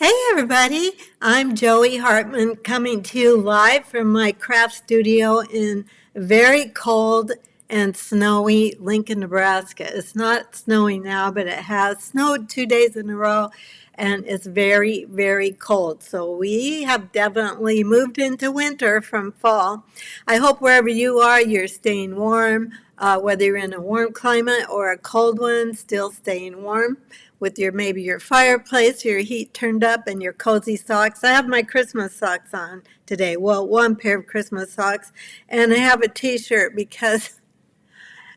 Hey everybody, I'm Joey Hartman coming to you live from my craft studio in very cold and snowy Lincoln, Nebraska. It's not snowing now, but it has snowed 2 days in a row and it's very, very cold. So we have definitely moved into winter from fall. I hope wherever you are, you're staying warm, whether you're in a warm climate or a cold one, still staying warm with your maybe your fireplace, your heat turned up, and your cozy socks. I have my Christmas socks on today. Well, one pair of Christmas socks, and I have a T-shirt because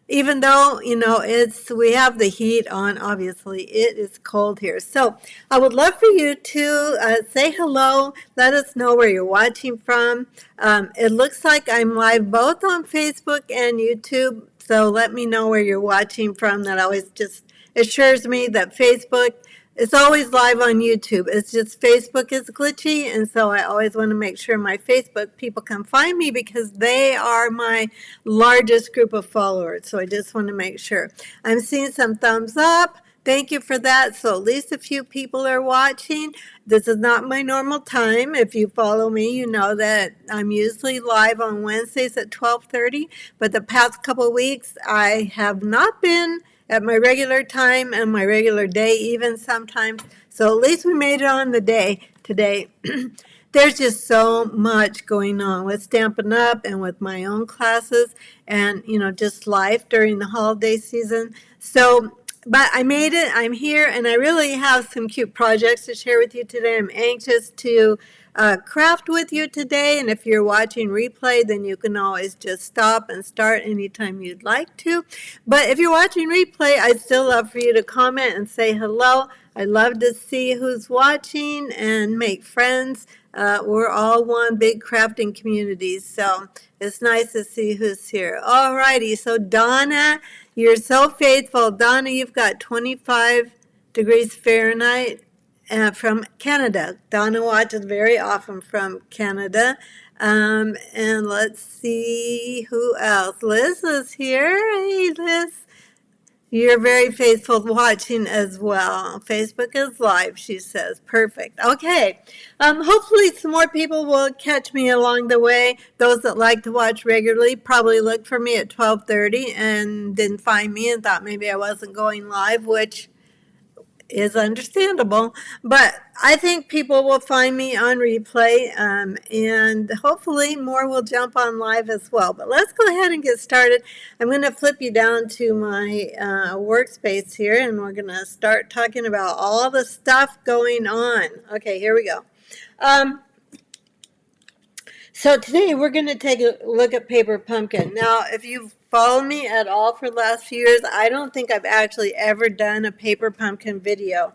even though it's we have the heat on, obviously it is cold here. So I would love for you to say hello. Let us know where you're watching from. It looks like I'm live both on Facebook and YouTube. So let me know where you're watching from. That always just assures me that Facebook is always live on YouTube. It's just Facebook is glitchy, and so I always want to make sure my Facebook people can find me because they are my largest group of followers. So I just want to make sure. I'm seeing some thumbs up. Thank you for that. So at least a few people are watching. This is not my normal time. If you follow me, you know that I'm usually live on Wednesdays at 12:30. But the past couple of weeks, I have not been at my regular time and my regular day even sometimes. So at least we made it on the day today. There's just so much going on with Stampin' Up and with my own classes and, just life during the holiday season. So, but I made it. I'm here, and I really have some cute projects to share with you today. I'm anxious to craft with you today, and if you're watching replay, then you can always just stop and start anytime you'd like to. But if you're watching replay, I'd still love for you to comment and say hello. I love to see who's watching and make friends. We're all one big crafting community, so it's nice to see who's here. All righty, so Donna, you're so faithful. Donna, you've got 25 degrees Fahrenheit from Canada. Donna watches very often from Canada. And let's see who else. Liz is here. Hey, Liz. You're very faithful watching as well. Facebook is live, she says. Perfect. Okay. Hopefully some more people will catch me along the way. Those that like to watch regularly probably looked for me at 12:30 and didn't find me and thought maybe I wasn't going live, which is understandable, but I think people will find me on replay, and hopefully more will jump on live as well. But let's go ahead and get started. I'm going to flip you down to my workspace here, and we're going to start talking about all the stuff going on. Okay, here we go. So today we're going to take a look at Paper Pumpkin. Now, if you've followed me at all for the last few years, I don't think I've actually ever done a Paper Pumpkin video.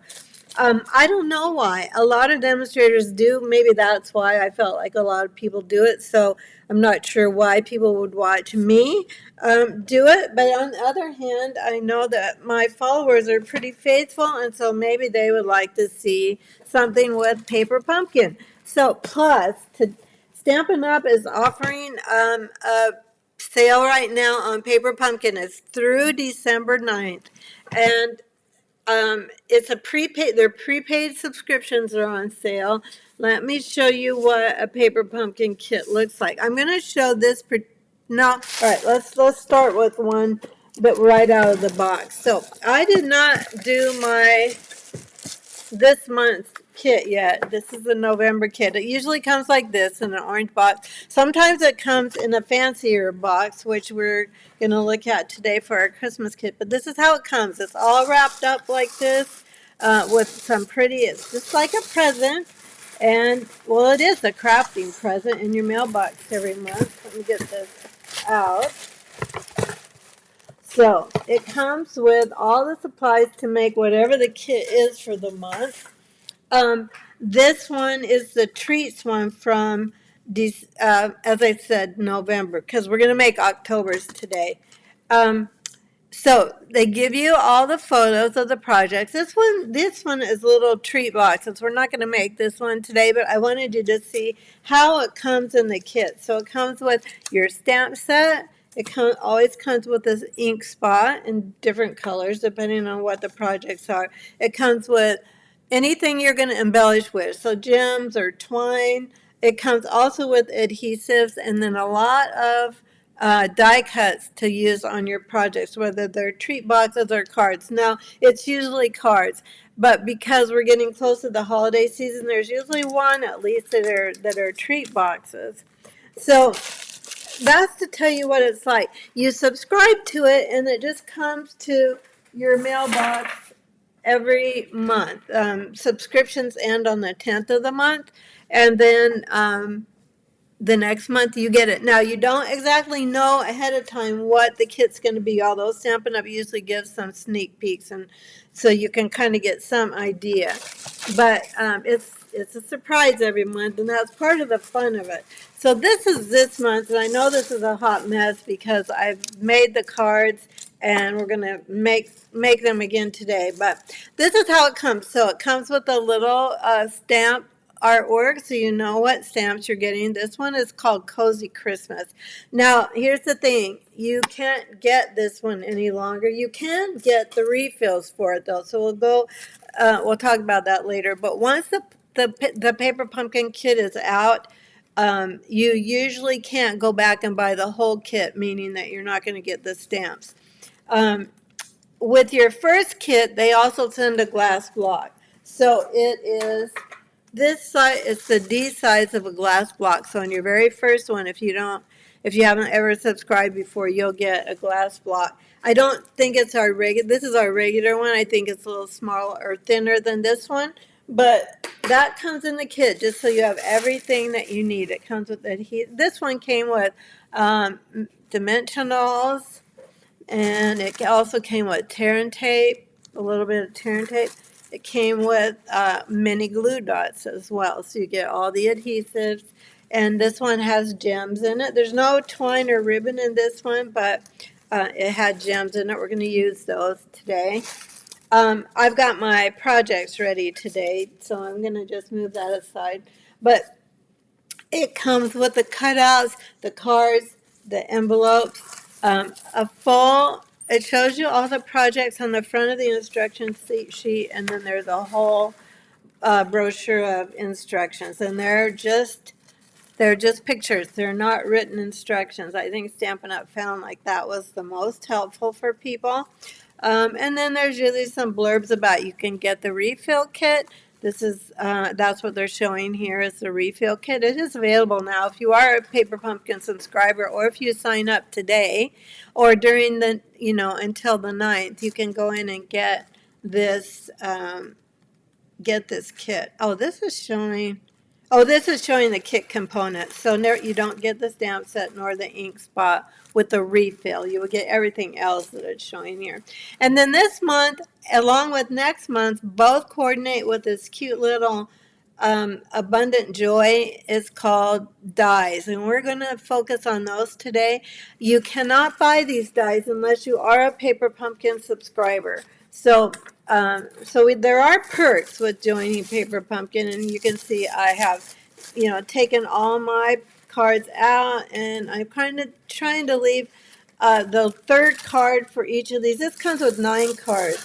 I don't know why. A lot of demonstrators do. Maybe that's why I felt like a lot of people do it. So I'm not sure why people would watch me do it. But on the other hand, I know that my followers are pretty faithful, and so maybe they would like to see something with Paper Pumpkin. So plus, Stampin' Up! Is offering a sale right now on Paper Pumpkin. It's through December 9th. And it's a prepaid, their prepaid subscriptions are on sale. Let me show you what a Paper Pumpkin kit looks like. I'm going to show this. No, all right, let's start with one but right out of the box. So I did not do my this month's kit yet. This is the November kit. It usually comes like this in an orange box. Sometimes it comes in a fancier box, which we're going to look at today for our Christmas kit. But this is how it comes. It's all wrapped up like this with some pretty, it's just like a present. And, well, it is a crafting present in your mailbox every month. Let me get this out. So it comes with all the supplies to make whatever the kit is for the month. This one is the treats one from, as I said, November, because we're going to make October's today. So they give you all the photos of the projects. This one is a little treat boxes. We're not going to make this one today, but I wanted you to see how it comes in the kit. So it comes with your stamp set. It always comes with this ink spot in different colors depending on what the projects are. It comes with anything you're going to embellish with. So gems or twine. It comes also with adhesives and then a lot of die cuts to use on your projects, whether they're treat boxes or cards. Now, it's usually cards, but because we're getting close to the holiday season, there's usually one at least that are treat boxes. So that's to tell you what it's like. You subscribe to it, and it just comes to your mailbox every month. Subscriptions end on the 10th of the month, and then the next month you get it. Now, you don't exactly know ahead of time what the kit's going to be, although Stampin' Up! Usually gives some sneak peeks, and so you can kind of get some idea. But it's a surprise every month, and that's part of the fun of it. So this is this month, and I know this is a hot mess because I've made the cards, and we're going to make them again today. But this is how it comes. So it comes with a little stamp artwork, so you know what stamps you're getting. This one is called Cozy Christmas. Now, here's the thing. You can't get this one any longer. You can get the refills for it, though, so we'll talk about that later. But once the Paper Pumpkin kit is out, you usually can't go back and buy the whole kit, meaning that you're not going to get the stamps. With your first kit, they also send a glass block. So it is this size. It's the D size of a glass block. So on your very first one, if you haven't ever subscribed before, you'll get a glass block. I don't think it's our regular. This is our regular one. I think it's a little smaller or thinner than this one, but that comes in the kit just so you have everything that you need. It comes with this one came with dimensionals, and it also came with tear and tape, a little bit of tear and tape. It came with mini glue dots as well, so you get all the adhesives. And this one has gems in it. There's no twine or ribbon in this one, but it had gems in it. We're going to use those today. I've got my projects ready today, so I'm going to just move that aside. But it comes with the cutouts, the cards, the envelopes, it shows you all the projects on the front of the instruction sheet, and then there's a whole brochure of instructions, and they're just pictures. They're not written instructions. I think Stampin' Up! Found like that was the most helpful for people. And then there's usually some blurbs about you can get the refill kit. That's what they're showing here is the refill kit. It is available now if you are a Paper Pumpkin subscriber, or if you sign up today or during the, until the 9th, you can go in and get this kit. This is showing the kit components. So you don't get the stamp set nor the ink spot with the refill. You will get everything else that it's showing here. And then this month, along with next month, both coordinate with this cute little Abundant Joy. Is called dies, and we're going to focus on those today. You cannot buy these dies unless you are a Paper Pumpkin subscriber. So there are perks with joining Paper Pumpkin, and you can see I have, taken all my cards out, and I'm kind of trying to leave the third card for each of these. This comes with 9 card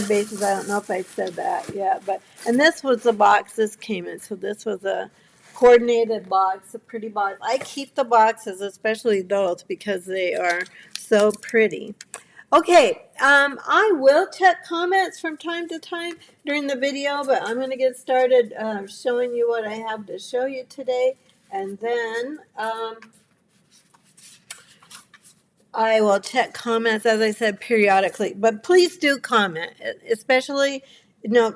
bases. I don't know if I said that yet, and this was the box this came in. So this was a coordinated box, a pretty box. I keep the boxes, especially those, because they are so pretty. Okay, I will check comments from time to time during the video, but I'm going to get started showing you what I have to show you today, and then I will check comments, as I said, periodically. But please do comment, especially,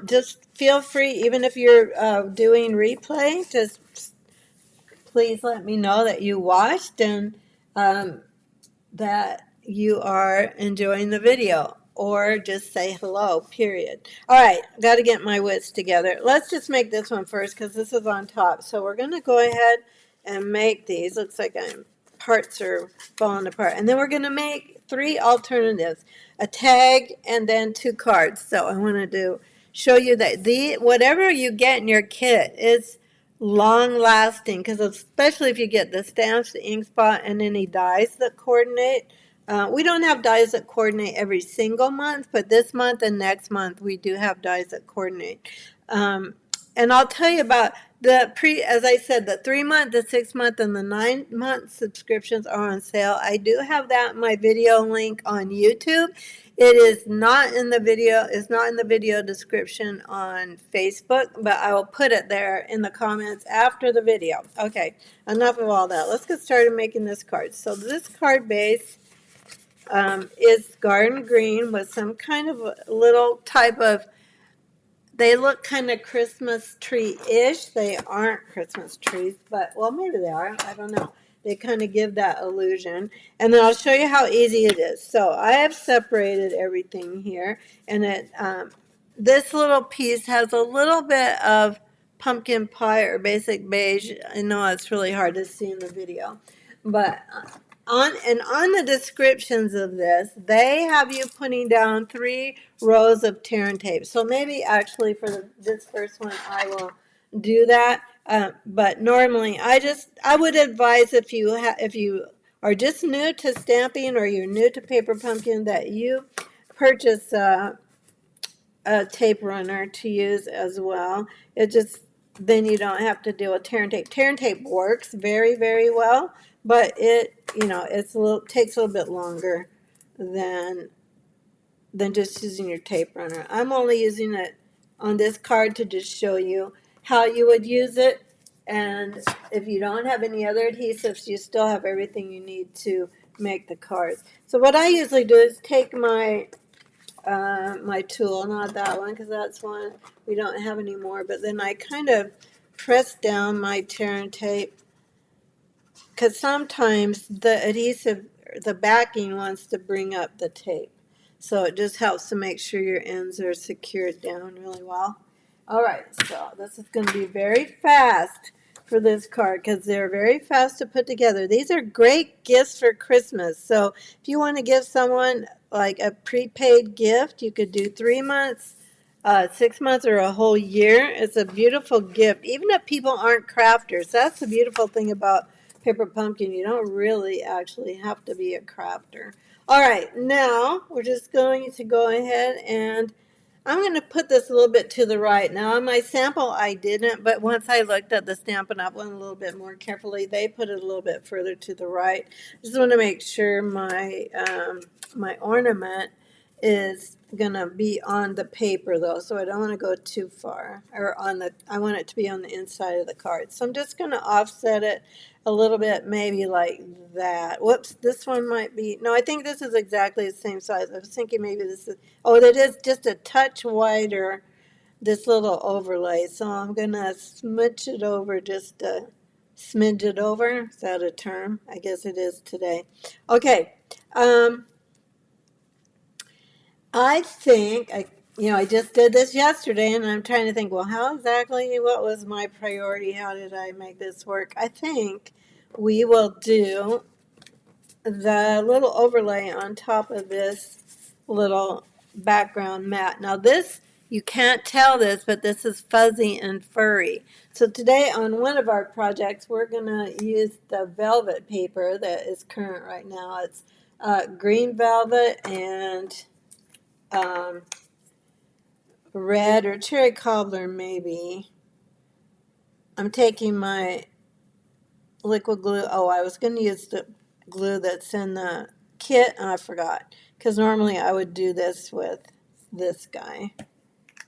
just feel free, even if you're doing replay, just please let me know that you watched and that you are enjoying the video, or just say hello, period. All right, got to get my wits together. Let's just make this one first because this is on top. So we're going to go ahead and make these. Looks like parts are falling apart. And then we're going to make 3 alternatives, a tag and then 2 cards. So I want to show you that whatever you get in your kit is long lasting, because especially if you get the stamps, the ink spot, and any dies that coordinate, We don't have dies that coordinate every single month, but this month and next month we do have dies that coordinate. And I'll tell you about as I said, the 3 month, the 6 month, and the 9 month subscriptions are on sale. I do have that in my video link on YouTube. It is not in the video, it's not in the video description on Facebook, but I will put it there in the comments after the video. Okay, enough of all that. Let's get started making this card. So this card base is garden green with some kind of a little type of, they look kind of Christmas tree-ish. They aren't Christmas trees, but, well, maybe they are. I don't know. They kind of give that illusion. And then I'll show you how easy it is. So I have separated everything here, and this little piece has a little bit of pumpkin pie or basic beige. I know it's really hard to see in the video, but on the descriptions of this, they have you putting down 3 rows of tear and tape. So maybe actually for this first one, I will do that. But normally, I would advise if you are just new to stamping or you're new to paper pumpkin that you purchase a tape runner to use as well. It just, then you don't have to deal with tear and tape. Tear and tape works very, very well, but it, takes a little bit longer than just using your tape runner. I'm only using it on this card to just show you how you would use it. And if you don't have any other adhesives, you still have everything you need to make the cards. So what I usually do is take my tool, not that one, because that's one we don't have anymore, but then I kind of press down my tear and tape, because sometimes the adhesive, the backing wants to bring up the tape. So it just helps to make sure your ends are secured down really well. All right, so this is going to be very fast for this card because they're very fast to put together. These are great gifts for Christmas. So if you want to give someone like a prepaid gift, you could do 3 months, 6 months, or a whole year. It's a beautiful gift, even if people aren't crafters. That's the beautiful thing about paper pumpkin. You don't really actually have to be a crafter. All right, now we're just going to go ahead and I'm going to put this a little bit to the right. Now, on my sample, I didn't, but once I looked at the Stampin' Up! One a little bit more carefully, they put it a little bit further to the right. Just want to make sure my ornament is going to be on the paper, though, so I don't want to go too far. I want it to be on the inside of the card. So I'm just going to offset it a little bit, maybe like that. Whoops, this one might be, no, I think this is exactly the same size. I was thinking maybe this is, oh, that is just a touch wider, this little overlay. So I'm going to smudge it over, just smidge it over. Is that a term? I guess it is today. Okay. I think, I just did this yesterday, and I'm trying to think, well, what was my priority? How did I make this work? I think we will do the little overlay on top of this little background mat. Now this, you can't tell this, but this is fuzzy and furry. So today on one of our projects, we're going to use the velvet paper that is current right now. It's green velvet and red or cherry cobbler maybe. I'm taking my liquid glue. Oh, I was going to use the glue that's in the kit, and I forgot. Because normally I would do this with this guy.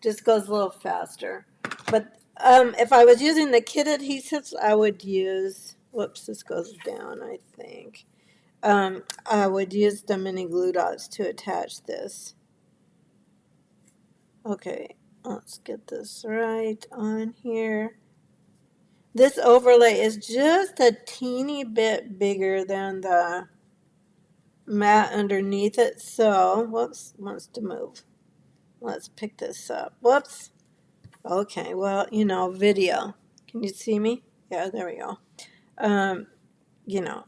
Just goes a little faster. But if I was using the kit adhesives, I would use, whoops, this goes down, I think. I would use the mini glue dots to attach this. Okay, let's get this right on here. This overlay is just a teeny bit bigger than the mat underneath it. So, whoops, wants to move. Let's pick this up. Whoops. Okay, well, video. Can you see me? Yeah, there we go.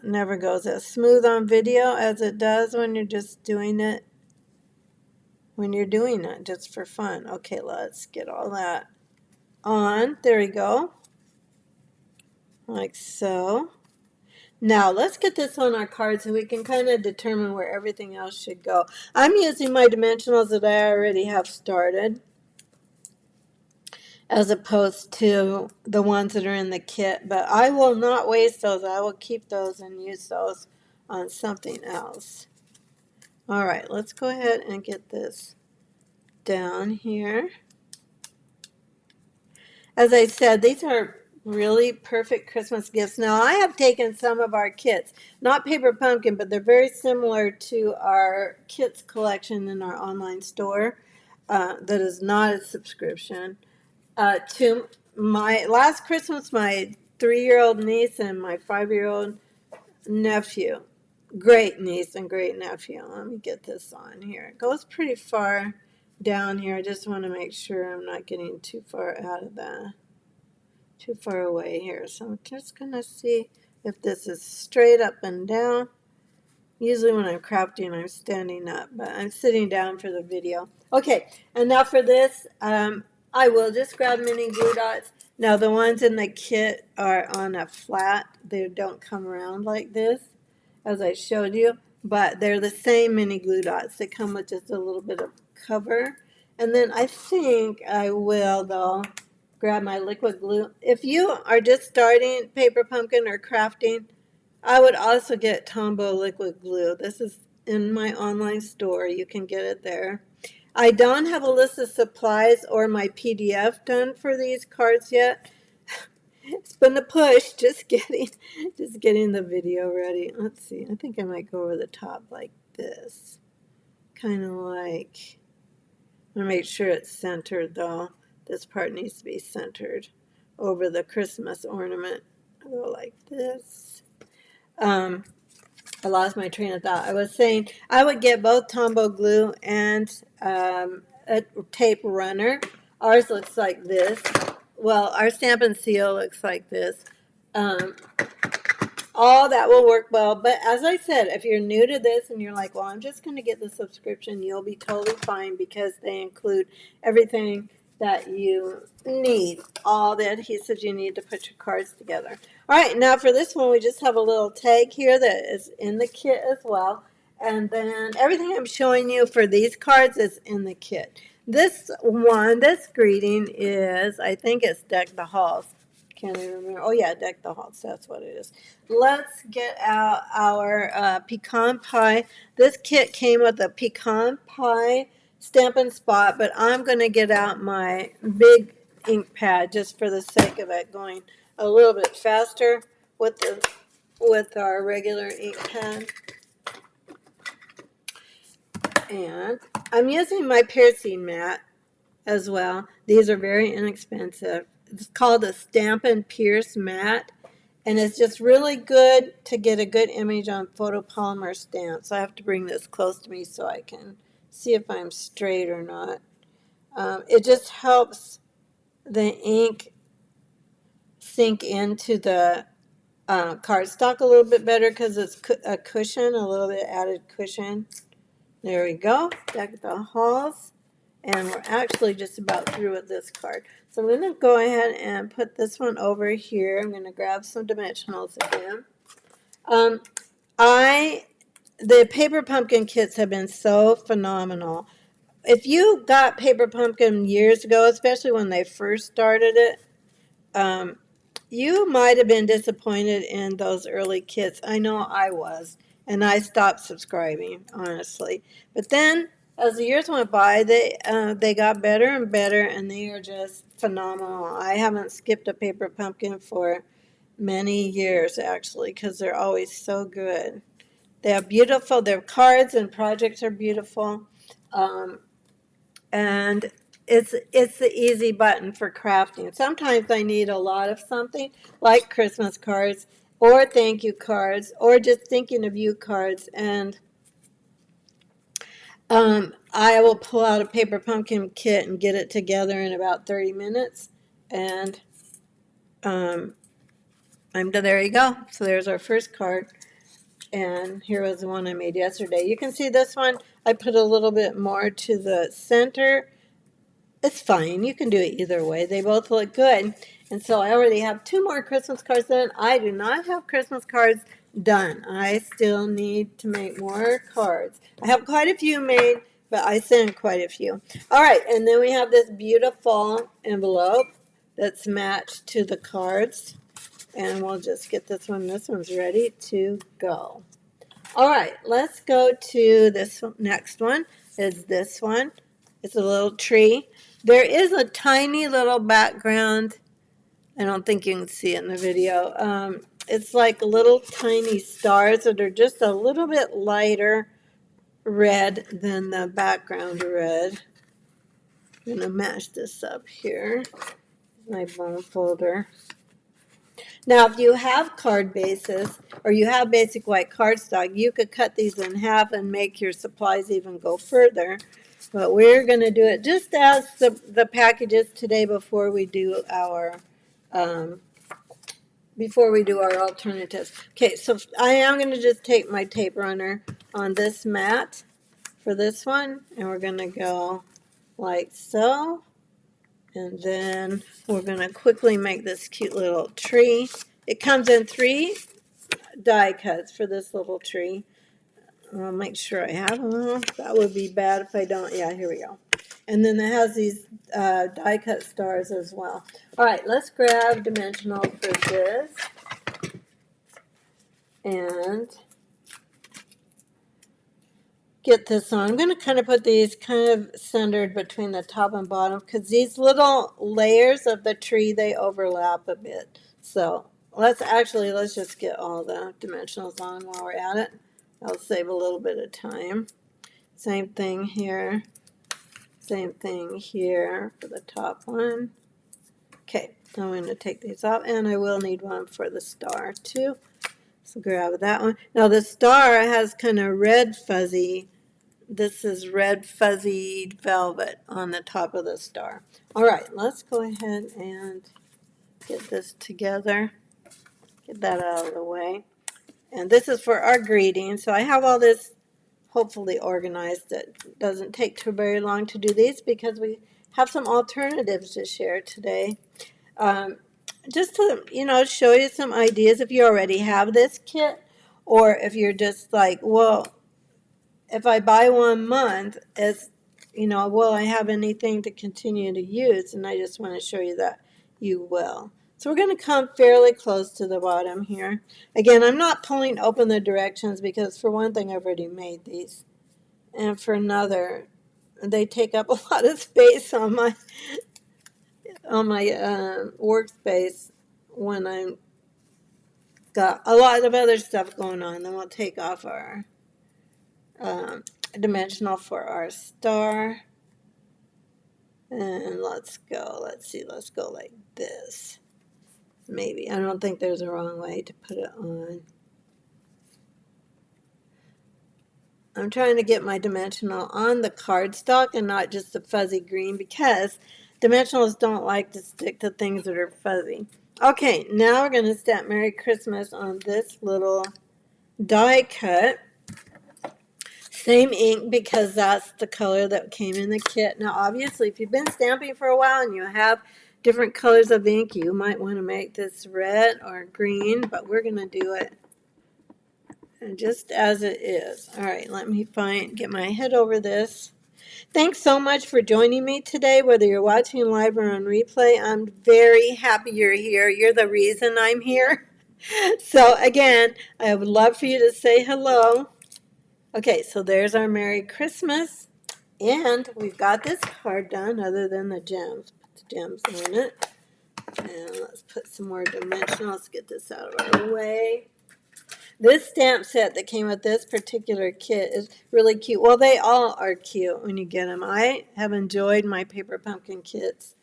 Never goes as smooth on video as it does when you're just doing it. When you're doing it just for fun. Okay, let's get all that on. There we go. Like so. Now let's get this on our card so we can kind of determine where everything else should go. I'm using my dimensionals that I already have started, as opposed to the ones that are in the kit, but I will not waste those. I will keep those and use those on something else. All right, let's go ahead and get this down here. As I said, these are really perfect Christmas gifts. Now, I have taken some of our kits, not Paper Pumpkin, but they're very similar to our kits collection in our online store that is not a subscription. To my last Christmas, my 3-year-old niece and my 5-year-old nephew. Great niece and great nephew. Let me get this on here. It goes pretty far down here. I just want to make sure I'm not getting too far out of the too far away here. So I'm just going to see if this is straight up and down. Usually when I'm crafting, I'm standing up, but I'm sitting down for the video. Okay, and now for this, I will just grab mini glue dots. Now the ones in the kit are on a flat. They don't come around like this, as I showed you, but they're the same mini glue dots. They come with just a little bit of cover. And then I think I will, though, grab my liquid glue. If you are just starting Paper Pumpkin or crafting, I would also get Tombow liquid glue. This is in my online store. You can get it there. I don't have a list of supplies or my PDF done for these cards yet. It's been a push, just getting the video ready. Let's see. I think I might go over the top like this. Kind of like, I'm going to make sure it's centered though. This part needs to be centered over the Christmas ornament. I'll go like this. I lost my train of thought. I was saying I would get both Tombow glue and a tape runner. Ours looks like this. Well, our Stampin' Seal looks like this. Um, all that will work well. But as I said, if you're new to this and you're like, well, I'm just going to get the subscription, you'll be totally fine because they include everything that you need, all the adhesives you need to put your cards together. All right, now for this one, we just have a little tag here that is in the kit as well. And then everything I'm showing you for these cards is in the kit. This one, this greeting is, I think it's Deck the Halls. Can't even remember. Oh, yeah, Deck the Halls. That's what it is. Let's get out our pecan pie. This kit came with a pecan pie Stampin' Spot, but I'm going to get out my big ink pad just for the sake of it going a little bit faster with our regular ink pad. And I'm using my piercing mat as well. These are very inexpensive. It's called a Stampin' Pierce mat, and it's just really good to get a good image on photopolymer stamps. I have to bring this close to me so I can see if I'm straight or not. It just helps the ink sink into the cardstock a little bit better because it's a cushion, a little bit added cushion. There we go. Deck the Halls. And we're actually just about through with this card. So I'm going to go ahead and put this one over here. I'm going to grab some dimensionals again. The Paper Pumpkin kits have been so phenomenal. If you got Paper Pumpkin years ago, especially when they first started it, you might have been disappointed in those early kits. I know I was, and I stopped subscribing, honestly. But then, as the years went by, they got better and better, and they are just phenomenal. I haven't skipped a Paper Pumpkin for many years, actually, because they're always so good. They are beautiful. Their cards and projects are beautiful. And it's the easy button for crafting. Sometimes I need a lot of something, like Christmas cards or thank you cards or just thinking of you cards, and I will pull out a Paper Pumpkin kit and get it together in about 30 minutes, and there you go. So there's our first card, and here was the one I made yesterday. You can see this one, I put a little bit more to the center. It's fine. You can do it either way. They both look good. And so I already have 2 more Christmas cards in. I do not have Christmas cards done. I still need to make more cards. I have quite a few made, but I sent quite a few. All right, and then we have this beautiful envelope that's matched to the cards. And we'll just get this one. This one's ready to go. All right, let's go to this next one. Is this one? It's a little tree. There is a tiny little background. I don't think you can see it in the video. It's like little tiny stars that are just a little bit lighter red than the background red. I'm going to match this up here. My bone folder. Now, if you have card bases or you have basic white cardstock, you could cut these in half and make your supplies even go further. But we're going to do it just as the packages today before we do our alternatives. Okay, so I am going to just take my tape runner on this mat for this one, and we're going to go like so. And then we're going to quickly make this cute little tree. It comes in 3 die cuts for this little tree. I'll make sure I have them. That would be bad if I don't. Yeah, here we go. And then it has these die cut stars as well. All right, let's grab dimensional for this. And get this on. I'm going to kind of put these kind of centered between the top and bottom because these little layers of the tree, they overlap a bit. So let's just get all the dimensionals on while we're at it. That'll save a little bit of time. Same thing here. Same thing here for the top one. Okay, I'm going to take these off, and I will need one for the star too. So grab that one. Now the star has kind of red fuzzy. This is red fuzzy velvet on the top of the star. All right, let's go ahead and get this together. Get that out of the way. And this is for our greeting. So I have all this hopefully organized. It doesn't take too very long to do these because we have some alternatives to share today. Just to, show you some ideas if you already have this kit, or if you're just like, well, if I buy 1 month, will I have anything to continue to use? And I just want to show you that you will. So we're going to come fairly close to the bottom here. Again, I'm not pulling open the directions because for one thing, I've already made these. And for another, they take up a lot of space on my workspace when I've got a lot of other stuff going on. Then we'll take off our dimensional for our star. And let's go. Let's see. Let's go like this. Maybe. I don't think there's a wrong way to put it on. I'm trying to get my dimensional on the cardstock and not just the fuzzy green because dimensionals don't like to stick to things that are fuzzy. Okay, now we're going to stamp Merry Christmas on this little die cut. Same ink because that's the color that came in the kit. Now, obviously, if you've been stamping for a while and you have different colors of ink, you might want to make this red or green, but we're going to do it just as it is. All right, let me get my head over this. Thanks so much for joining me today, whether you're watching live or on replay. I'm very happy you're here. You're the reason I'm here. So again, I would love for you to say hello. Okay, so there's our Merry Christmas. And we've got this card done other than the gems. Put the gems on it. And let's put some more dimensional. Let's get this out of our way. This stamp set that came with this particular kit is really cute. Well, they all are cute when you get them. I have enjoyed my paper pumpkin kits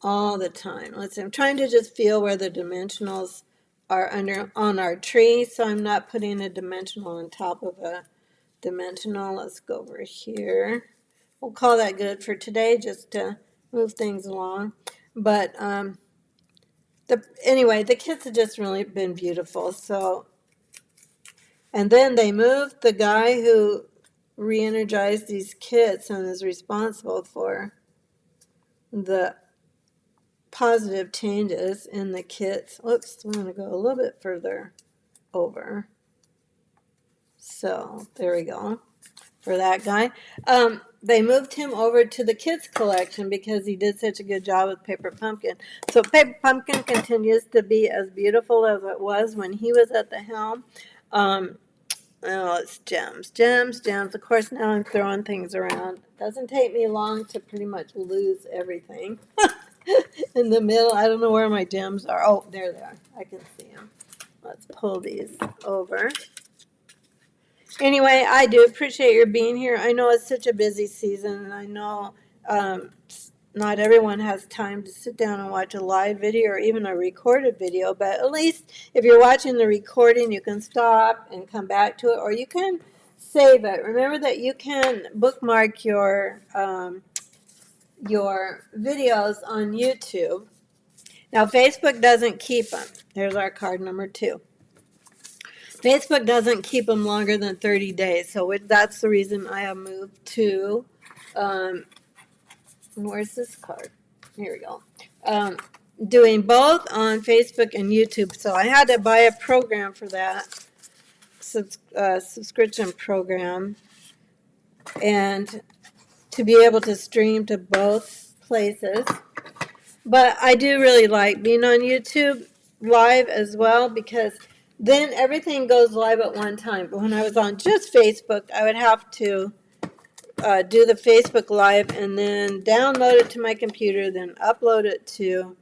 all the time. Let's see, I'm trying to just feel where the dimensionals are on our tree, so I'm not putting a dimensional on top of a dimensional. Let's go over here. We'll call that good for today just to move things along. But anyway, the kits have just really been beautiful. So, and then they moved the guy who re-energized these kits and is responsible for the positive changes in the kits. Oops, I'm going to go a little bit further over. So there we go for that guy. They moved him over to the kids collection because he did such a good job with Paper Pumpkin. So Paper Pumpkin continues to be as beautiful as it was when he was at the helm. Oh, it's gems, gems, gems. Of course, now I'm throwing things around. It doesn't take me long to pretty much lose everything. In the middle, I don't know where my gems are. Oh, there they are. I can see them. Let's pull these over. Anyway, I do appreciate your being here. I know it's such a busy season, and I know not everyone has time to sit down and watch a live video or even a recorded video, but at least if you're watching the recording, you can stop and come back to it, or you can save it. Remember that you can bookmark your videos on YouTube. Now, Facebook doesn't keep them. There's our card number 2. Facebook doesn't keep them longer than 30 days, so that's the reason I have moved to, where's this card? Here we go. Doing both on Facebook and YouTube, so I had to buy a program for that, subscription program, and to be able to stream to both places. But I do really like being on YouTube live as well, because then everything goes live at one time. But when I was on just Facebook, I would have to do the Facebook Live and then download it to my computer, then upload it to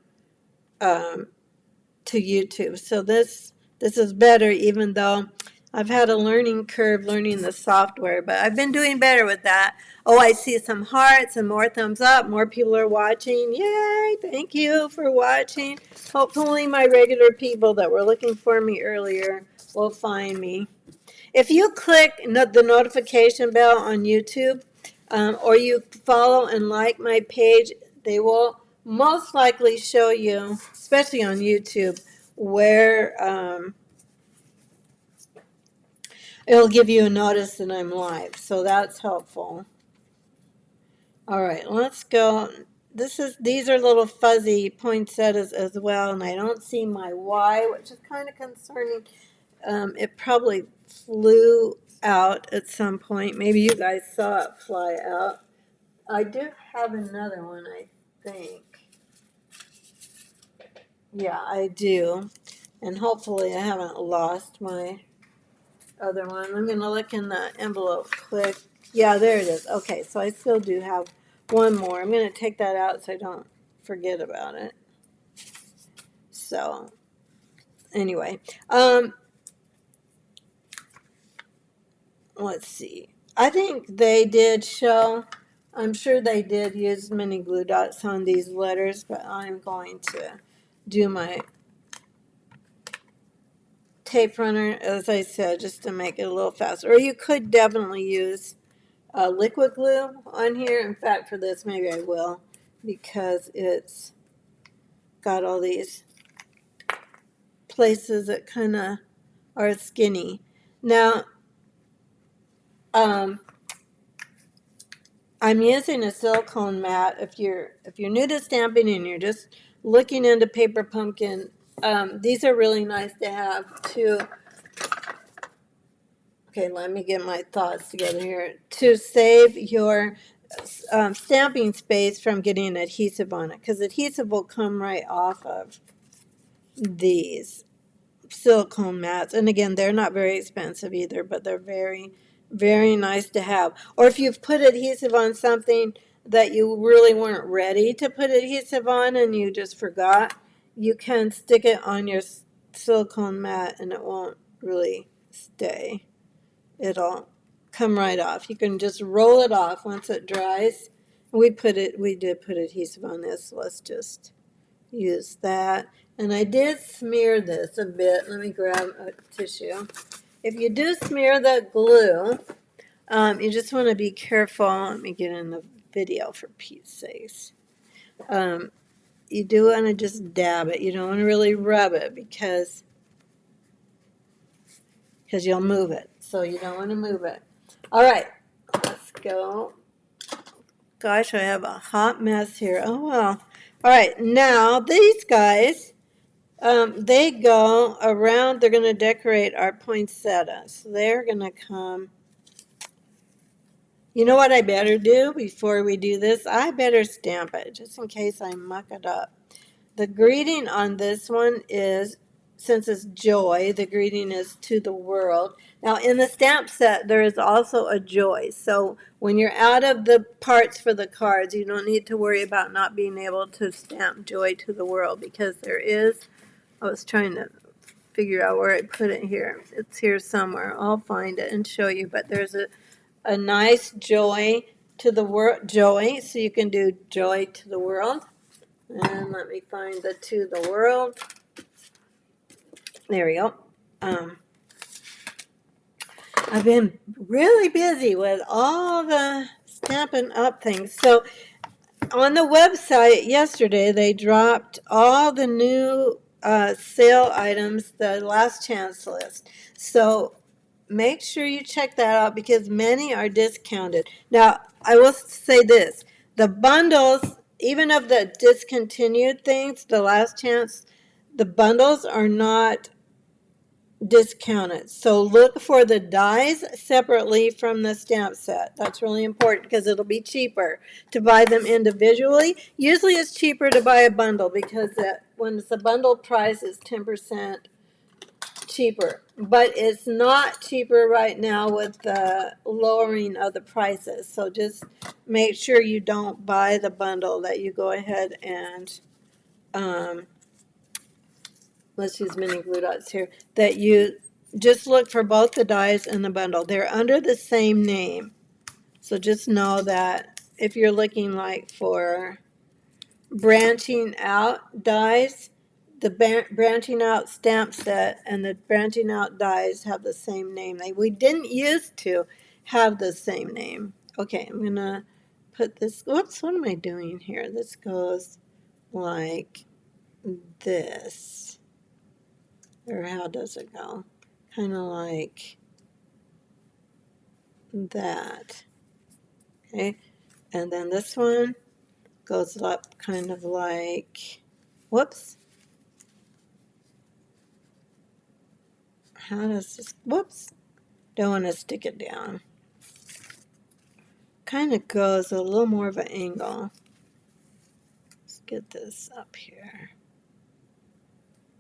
YouTube. So this is better, even though I've had a learning curve learning the software, but I've been doing better with that. Oh, I see some hearts and more thumbs up. More people are watching. Yay! Thank you for watching. Hopefully my regular people that were looking for me earlier will find me. If you click the notification bell on YouTube, or you follow and like my page, they will most likely show you, especially on YouTube, where it'll give you a notice that I'm live. So that's helpful. All right, let's go. These are little fuzzy poinsettias as well, and I don't see my Y, which is kind of concerning. It probably flew out at some point. Maybe you guys saw it fly out. I do have another one, I think. Yeah, I do. And hopefully I haven't lost my other one. I'm going to look in the envelope quick. Yeah, there it is. Okay, so I still do have one more. I'm going to take that out so I don't forget about it. So, anyway. Let's see. I think they did show, I'm sure they did use mini glue dots on these letters, but I'm going to do my tape runner, as I said, just to make it a little faster. Or you could definitely use liquid glue on here. In fact, for this, maybe I will, because it's got all these places that kind of are skinny. Now, I'm using a silicone mat. If you're new to stamping and you're just looking into Paper Pumpkin, these are really nice to have too. Okay, let me get my thoughts together here. To save your stamping space from getting adhesive on it, because adhesive will come right off of these silicone mats. And again, they're not very expensive either, but they're very, very nice to have. Or if you've put adhesive on something that you really weren't ready to put adhesive on and you just forgot, you can stick it on your silicone mat and it won't really stay. It'll come right off. You can just roll it off once it dries. We did put adhesive on this, so let's just use that. And I did smear this a bit. Let me grab a tissue. If you do smear the glue, you just want to be careful. Let me get in the video for Pete's sakes. You do want to just dab it. You don't want to really rub it because you'll move it. So you don't want to move it. All right, let's go. Gosh, I have a hot mess here. Oh, well. All right, now these guys, They go around, they're going to decorate our poinsettia. So they're going to come. You know what I better do before we do this? I better stamp it just in case I muck it up. The greeting on this one is, since it's joy, the greeting is to the world. Now, in the stamp set, there is also a joy. So when you're out of the parts for the cards, you don't need to worry about not being able to stamp joy to the world, because there is, I was trying to figure out where I put it here. It's here somewhere. I'll find it and show you. But there's a nice joy to the world, joy. So you can do joy to the world. And let me find the to the world. There we go. I've been really busy with all the Stampin' Up things. So on the website yesterday, they dropped all the new sale items, the last chance list. So make sure you check that out because many are discounted. Now, I will say this. The bundles, even of the discontinued things, the last chance, the bundles are not discounted. So look for the dies separately from the stamp set. That's really important because it'll be cheaper to buy them individually. Usually it's cheaper to buy a bundle because when it's a bundle price, it's 10% cheaper. But it's not cheaper right now with the lowering of the prices. So just make sure you don't buy the bundle, that you go ahead and let's use mini glue dots here, that you just look for both the dies and the bundle. They're under the same name. So just know that if you're looking like for branching out dies, the branching out stamp set and the branching out dies have the same name. We didn't used to have the same name. Okay, I'm going to put this, whoops, what am I doing here? This goes like this. Or how does it go? Kind of like that. Okay. And then this one goes up kind of like, whoops. How does this, whoops. Don't want to stick it down. Kind of goes a little more of an angle. Let's get this up here.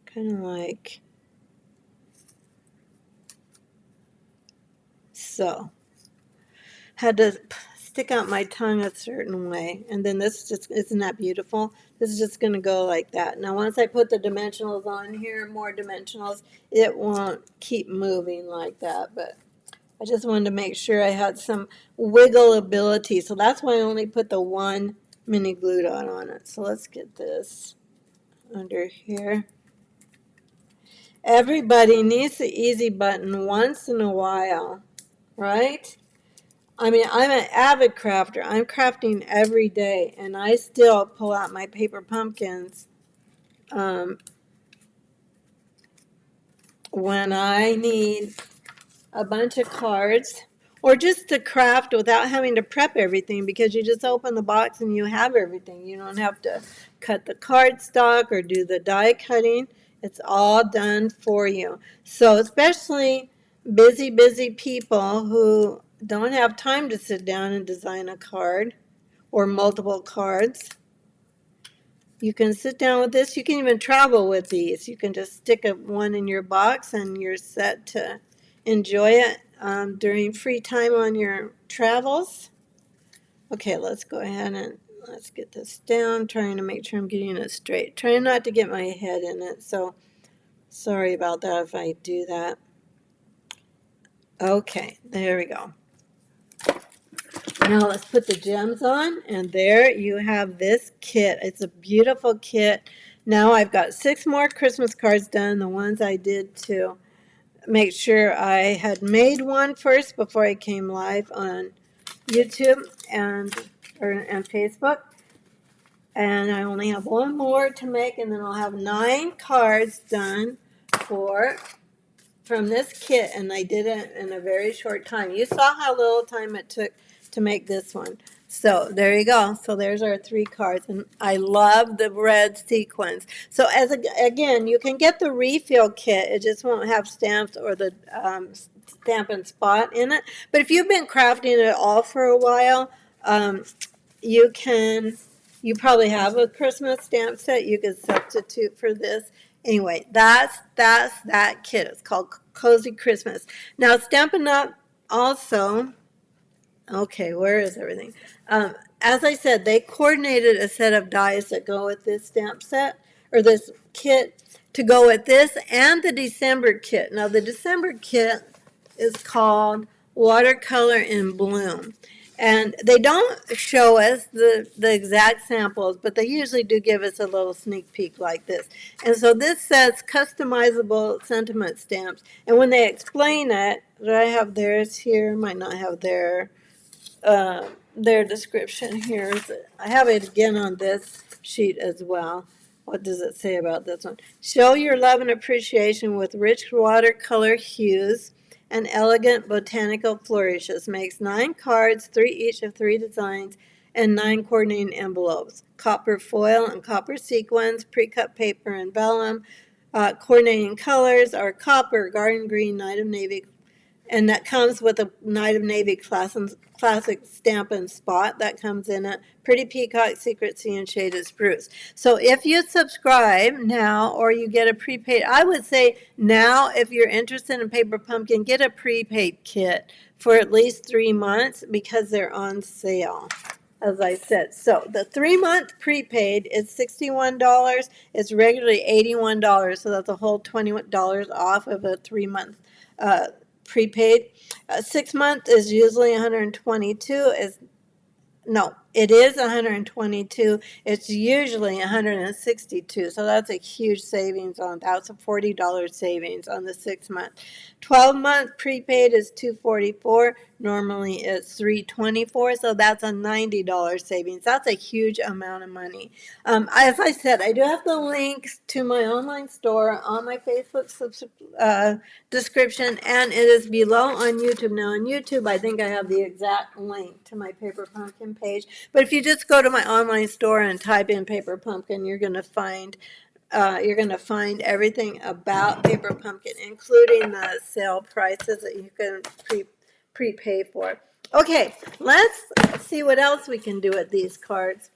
Kind of like so. Had to stick out my tongue a certain way. And then this just, isn't that beautiful? This is just going to go like that. Now, once I put the dimensionals on here, more dimensionals, it won't keep moving like that. But I just wanted to make sure I had some wiggle ability. So that's why I only put the one mini glue dot on it. So let's get this under here. Everybody needs the easy button once in a while, right? I mean, I'm an avid crafter. I'm crafting every day, and I still pull out my paper pumpkins when I need a bunch of cards, or just to craft without having to prep everything, because you just open the box and you have everything. You don't have to cut the cardstock or do the die cutting. It's all done for you. So especially busy people who don't have time to sit down and design a card or multiple cards. You can sit down with this. You can even travel with these. You can just stick one in your box and you're set to enjoy it during free time on your travels. Okay, let's go ahead and let's get this down, trying to make sure I'm getting it straight. Trying not to get my head in it, so sorry about that if I do that. Okay, there we go. Now let's put the gems on, and there you have this kit. It's a beautiful kit. Now I've got 6 more Christmas cards done, the ones I did to make sure I had made one first before I came live on YouTube and Facebook. And I only have 1 more to make, and then I'll have 9 cards done from this kit, and I did it in a very short time. You saw how little time it took to make this one. So there you go. So there's our 3 cards, and I love the red sequins. So again, you can get the refill kit. It just won't have stamps or the stamp and spot in it. But if you've been crafting it all for a while, um, you can. You probably have a Christmas stamp set. You can substitute for this. Anyway, that's that kit. It's called Cozy Christmas. Now, Stampin' Up! Also. Okay, where is everything? As I said, they coordinated a set of dies that go with this stamp set, or this kit, to go with this and the December kit. Now, the December kit is called Watercolor in Bloom. And they don't show us the exact samples, but they usually do give us a little sneak peek like this. And so this says customizable sentiment stamps. And when they explain it, do I have theirs here? Might not have their description here. I have it again on this sheet as well. What does it say about this one? Show your love and appreciation with rich watercolor hues and elegant botanical flourishes. Makes 9 cards, 3 each of 3 designs, and 9 coordinating envelopes. Copper foil and copper sequins, pre-cut paper and vellum. Coordinating colors are copper, garden green, night of navy, and that comes with a Night of Navy classic stamp and spot that comes in it. Pretty Peacock, Secret Sea, and Shaded Spruce. So if you subscribe now or you get a prepaid, I would say now if you're interested in Paper Pumpkin, get a prepaid kit for at least 3 months because they're on sale. As I said, so the 3-month prepaid is $61. It's regularly $81, so that's a whole $20 off of a 3-month prepaid. 6 month is usually 122. It is 122. It's usually 162. So that's a huge savings on that's a $40 savings on the 6 month. 12-month prepaid is $244. Normally it's $324. So that's a $90 savings. That's a huge amount of money. As I said, I do have the links to my online store on my Facebook description, and it is below on YouTube. Now on YouTube, I think I have the exact link to my Paper Pumpkin page. But if you just go to my online store and type in Paper Pumpkin, you're going to find everything about Paper Pumpkin, including the sale prices that you can prepay for. Okay, let's see what else we can do with these cards.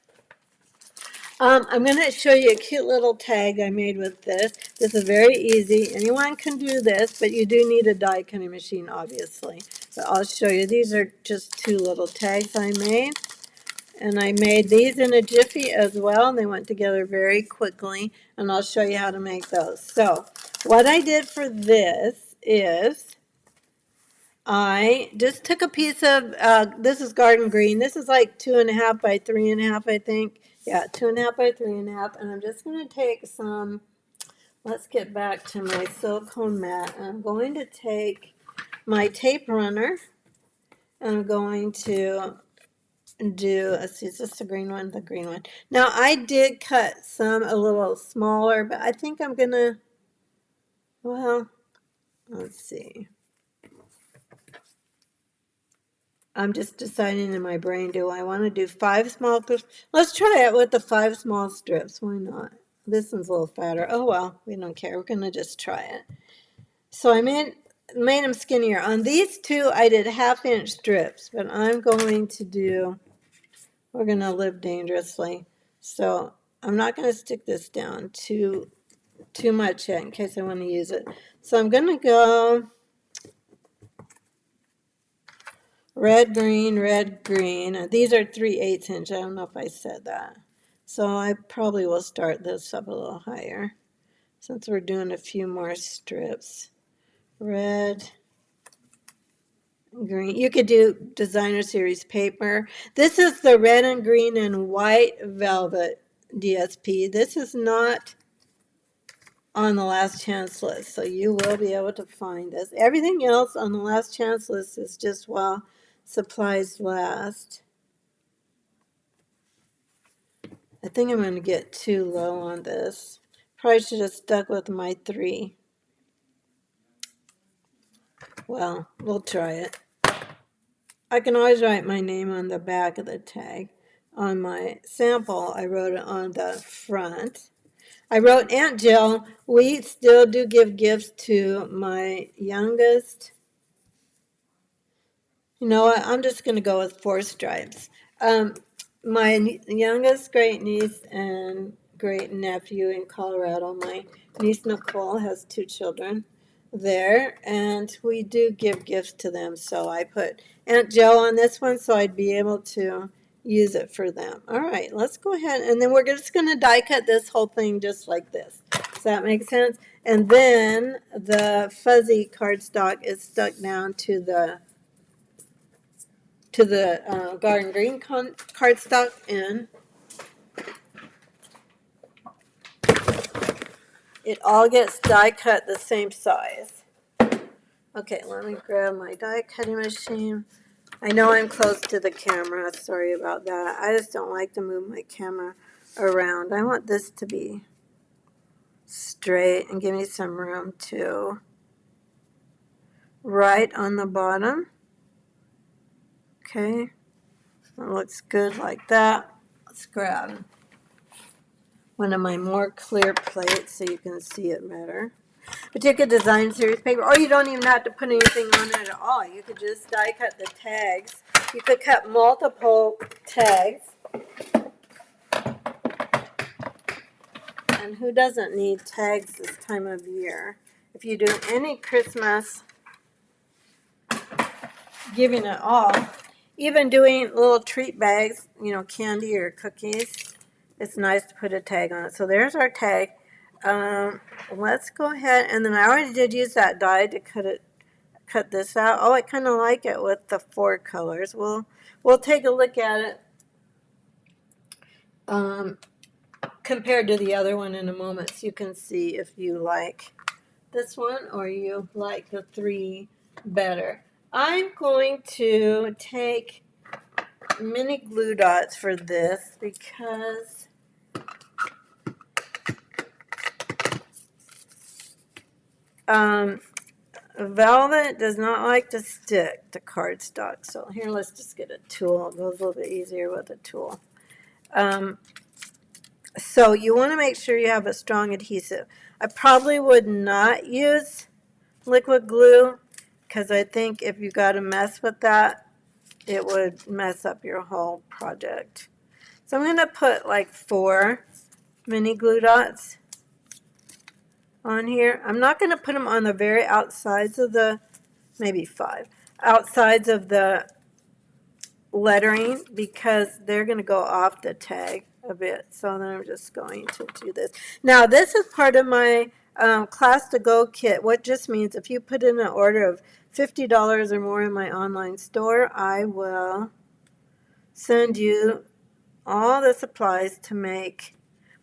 I'm going to show you a cute little tag I made with this. This is very easy. Anyone can do this, but you do need a die cutting machine, obviously. But I'll show you. These are just 2 little tags I made. And I made these in a jiffy as well. They went together very quickly. And I'll show you how to make those. So what I did for this is I just took a piece of, this is garden green. This is like 2.5 by 3.5, I think. Yeah, 2.5 by 3.5. And I'm just going to take some, let's get back to my silicone mat. I'm going to take my tape runner. And I'm going to let's see, is this the green one? The green one. Now, I did cut some a little smaller, but I think I'm going to, well, let's see. I'm just deciding in my brain, do I want to do 5 small strips? Let's try it with the 5 small strips. Why not? This one's a little fatter. Oh, well, we don't care. We're going to just try it. So I made them skinnier. On these 2, I did 1/2-inch strips, but I'm going to do, we're going to live dangerously. So I'm not going to stick this down too much yet in case I want to use it. So I'm going to go red, green, red, green. These are 3/8 inch. I don't know if I said that. So I probably will start this up a little higher since we're doing a few more strips. Red, green. You could do designer series paper. This is the red and green and white velvet DSP. This is not on the last chance list, so you will be able to find this. Everything else on the last chance list is just while supplies last. I think I'm going to get too low on this. Probably should have stuck with my 3. Well, we'll try it. I can always write my name on the back of the tag. On my sample, I wrote it on the front. I wrote Aunt Jill. We still do give gifts to my youngest. You know what? I'm just going to go with 4 stripes. My youngest great niece and great nephew in Colorado, my niece Nicole has 2 children there, and we do give gifts to them. So I put Aunt Jill on this one so I'd be able to use it for them. All right, let's go ahead, and then we're just going to die cut this whole thing just like this. Does that make sense? And then the fuzzy cardstock is stuck down to the garden green cardstock, and it all gets die cut the same size. Okay, let me grab my die cutting machine. I know I'm close to the camera. Sorry about that. I just don't like to move my camera around. I want this to be straight and give me some room to write on the bottom. Okay, that looks good like that. Let's grab one of my more clear plates so you can see it better. But you could design series paper, or you don't even have to put anything on it at all. You could just die cut the tags. You could cut multiple tags. And who doesn't need tags this time of year? If you do any Christmas giving at all, even doing little treat bags, candy or cookies, it's nice to put a tag on it. So there's our tag. Let's go ahead, and then I already did use that die to cut this out. Oh, I kind of like it with the 4 colors. We'll take a look at it compared to the other one in a moment, so you can see if you like this one or you like the 3 better. I'm going to take mini glue dots for this because velvet does not like to stick to cardstock. So here, let's just get a tool. It goes a little bit easier with a tool. So you want to make sure you have a strong adhesive. I probably would not use liquid glue because I think if you got to mess with that, it would mess up your whole project. So I'm going to put like 4 mini glue dots on here. I'm not going to put them on the very outsides of maybe 5, outsides of the lettering because they're going to go off the tag a bit. So then I'm just going to do this. Now this is part of my class to go kit, what just means if you put in an order of $50 or more in my online store, I will send you all the supplies to make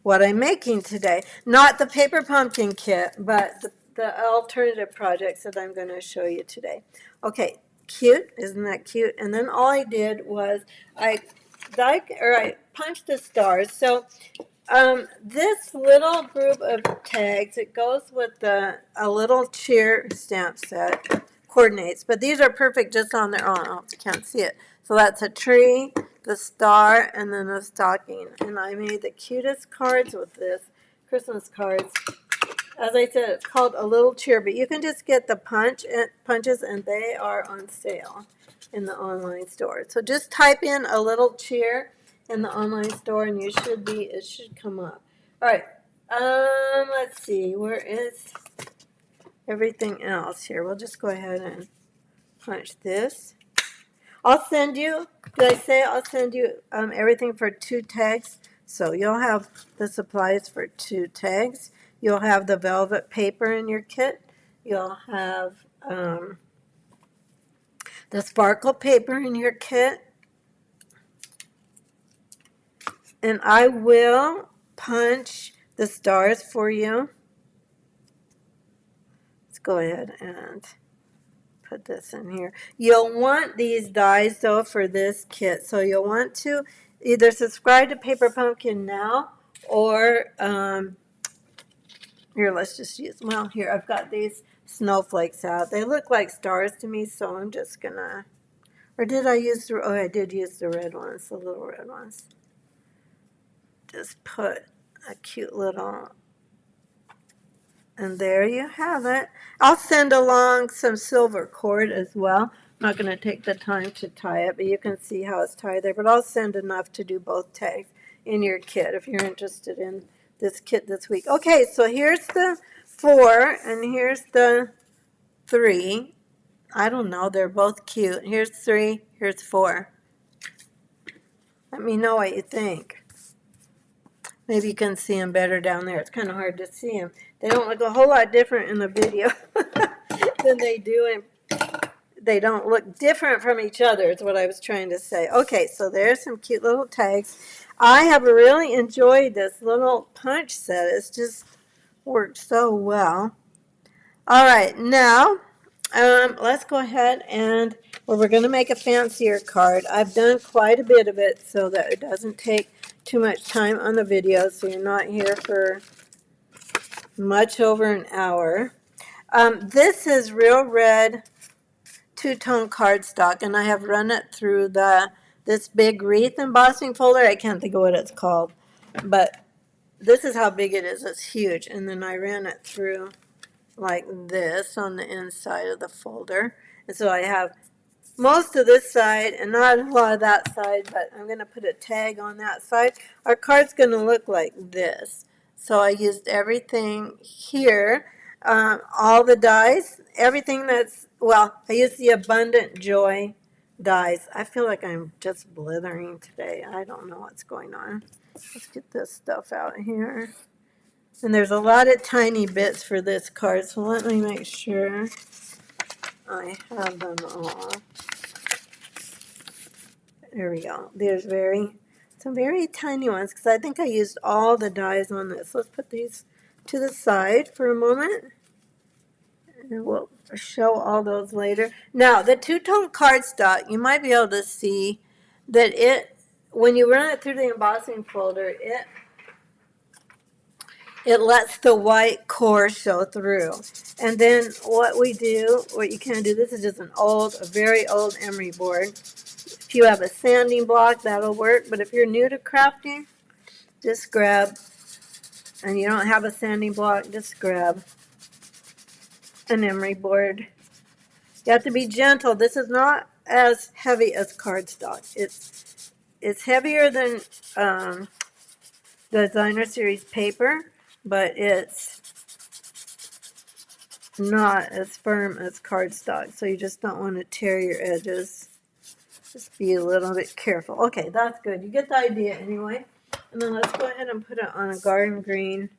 what I'm making today. Not the paper pumpkin kit, but the alternative projects that I'm going to show you today. Okay, cute, isn't that cute? And then all I did was I punched the stars. So this little group of tags, it goes with a little cheer stamp set, coordinates, but these are perfect just on their own. Oh, you can't see it. So that's a tree, the star, and then a stocking. And I made the cutest cards with this, Christmas cards. As I said, it's called a little cheer, but you can just get the punches, and they are on sale in the online store. So just type in a little cheer in the online store, and it should come up. All right. Let's see. Where is everything else here? We'll just go ahead and punch this. I'll send you. Did I say I'll send you everything for 2 tags? So you'll have the supplies for 2 tags. You'll have the velvet paper in your kit. You'll have the sparkle paper in your kit. And I will punch the stars for you. Let's go ahead and put this in here. You'll want these dies though for this kit. So you'll want to either subscribe to Paper Pumpkin now or here, let's just use, well, here, I've got these snowflakes out. They look like stars to me, so I'm just gonna, Or did I use the, oh, I did use the red ones, the little red ones. Just put a cute little, and there you have it. I'll send along some silver cord as well. I'm not going to take the time to tie it, but you can see how it's tied there. But I'll send enough to do both tags in your kit if you're interested in this kit this week. Okay, so here's the 4, and here's the 3. I don't know, they're both cute. Here's 3, here's 4. Let me know what you think. Maybe you can see them better down there. It's kind of hard to see them. They don't look a whole lot different in the video than they do, and they don't look different from each other is what I was trying to say. Okay, so there's some cute little tags. I have really enjoyed this little punch set. It's just worked so well. All right, now let's go ahead and we're going to make a fancier card. I've done quite a bit of it so that it doesn't take too much time on the video, so you're not here for much over an hour. This is Real Red two-tone cardstock, and I have run it through this big wreath embossing folder. I can't think of what it's called, but this is how big it is. It's huge, and then I ran it through like this on the inside of the folder. And so I have most of this side and not a lot of that side, but I'm going to put a tag on that side. Our card's going to look like this. So I used everything here, all the dies, everything that's, well, I used the Abundant Joy dies. I feel like I'm just blithering today. I don't know what's going on. Let's get this stuff out here. And there's a lot of tiny bits for this card, so let me make sure I have them all. There we go. There's some very tiny ones because I think I used all the dies on this. Let's put these to the side for a moment, and we'll show all those later. Now, the two-tone cardstock, you might be able to see that when you run it through the embossing folder, it lets the white core show through. And then what you can do, this is just a very old emery board. If you have a sanding block, that'll work. But if you're new to crafting, just grab, and you don't have a sanding block, just grab an emery board. You have to be gentle. This is not as heavy as cardstock. It's heavier than the Designer Series paper, but it's not as firm as cardstock, so you just don't want to tear your edges. Just be a little bit careful. Okay, that's good. You get the idea anyway. And then let's go ahead and put it on a garden green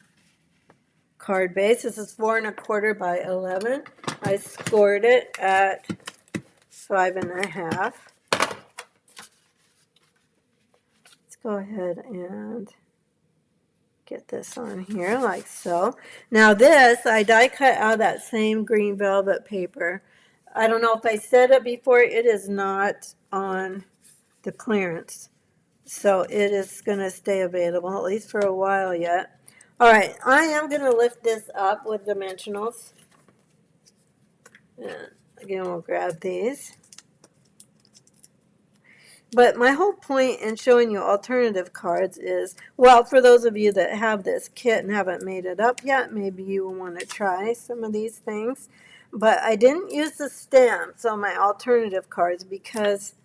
card base. This is 4 1/4 by 11. I scored it at 5 1/2. Let's go ahead and get this on here like so. Now this, I die cut out of that same green velvet paper. I don't know if I said it before, it is not on the clearance. So it is going to stay available, at least for a while yet. All right, I am going to lift this up with dimensionals. And again, we'll grab these. But my whole point in showing you alternative cards is, well, for those of you that have this kit and haven't made it up yet, maybe you will want to try some of these things. But I didn't use the stamps on my alternative cards because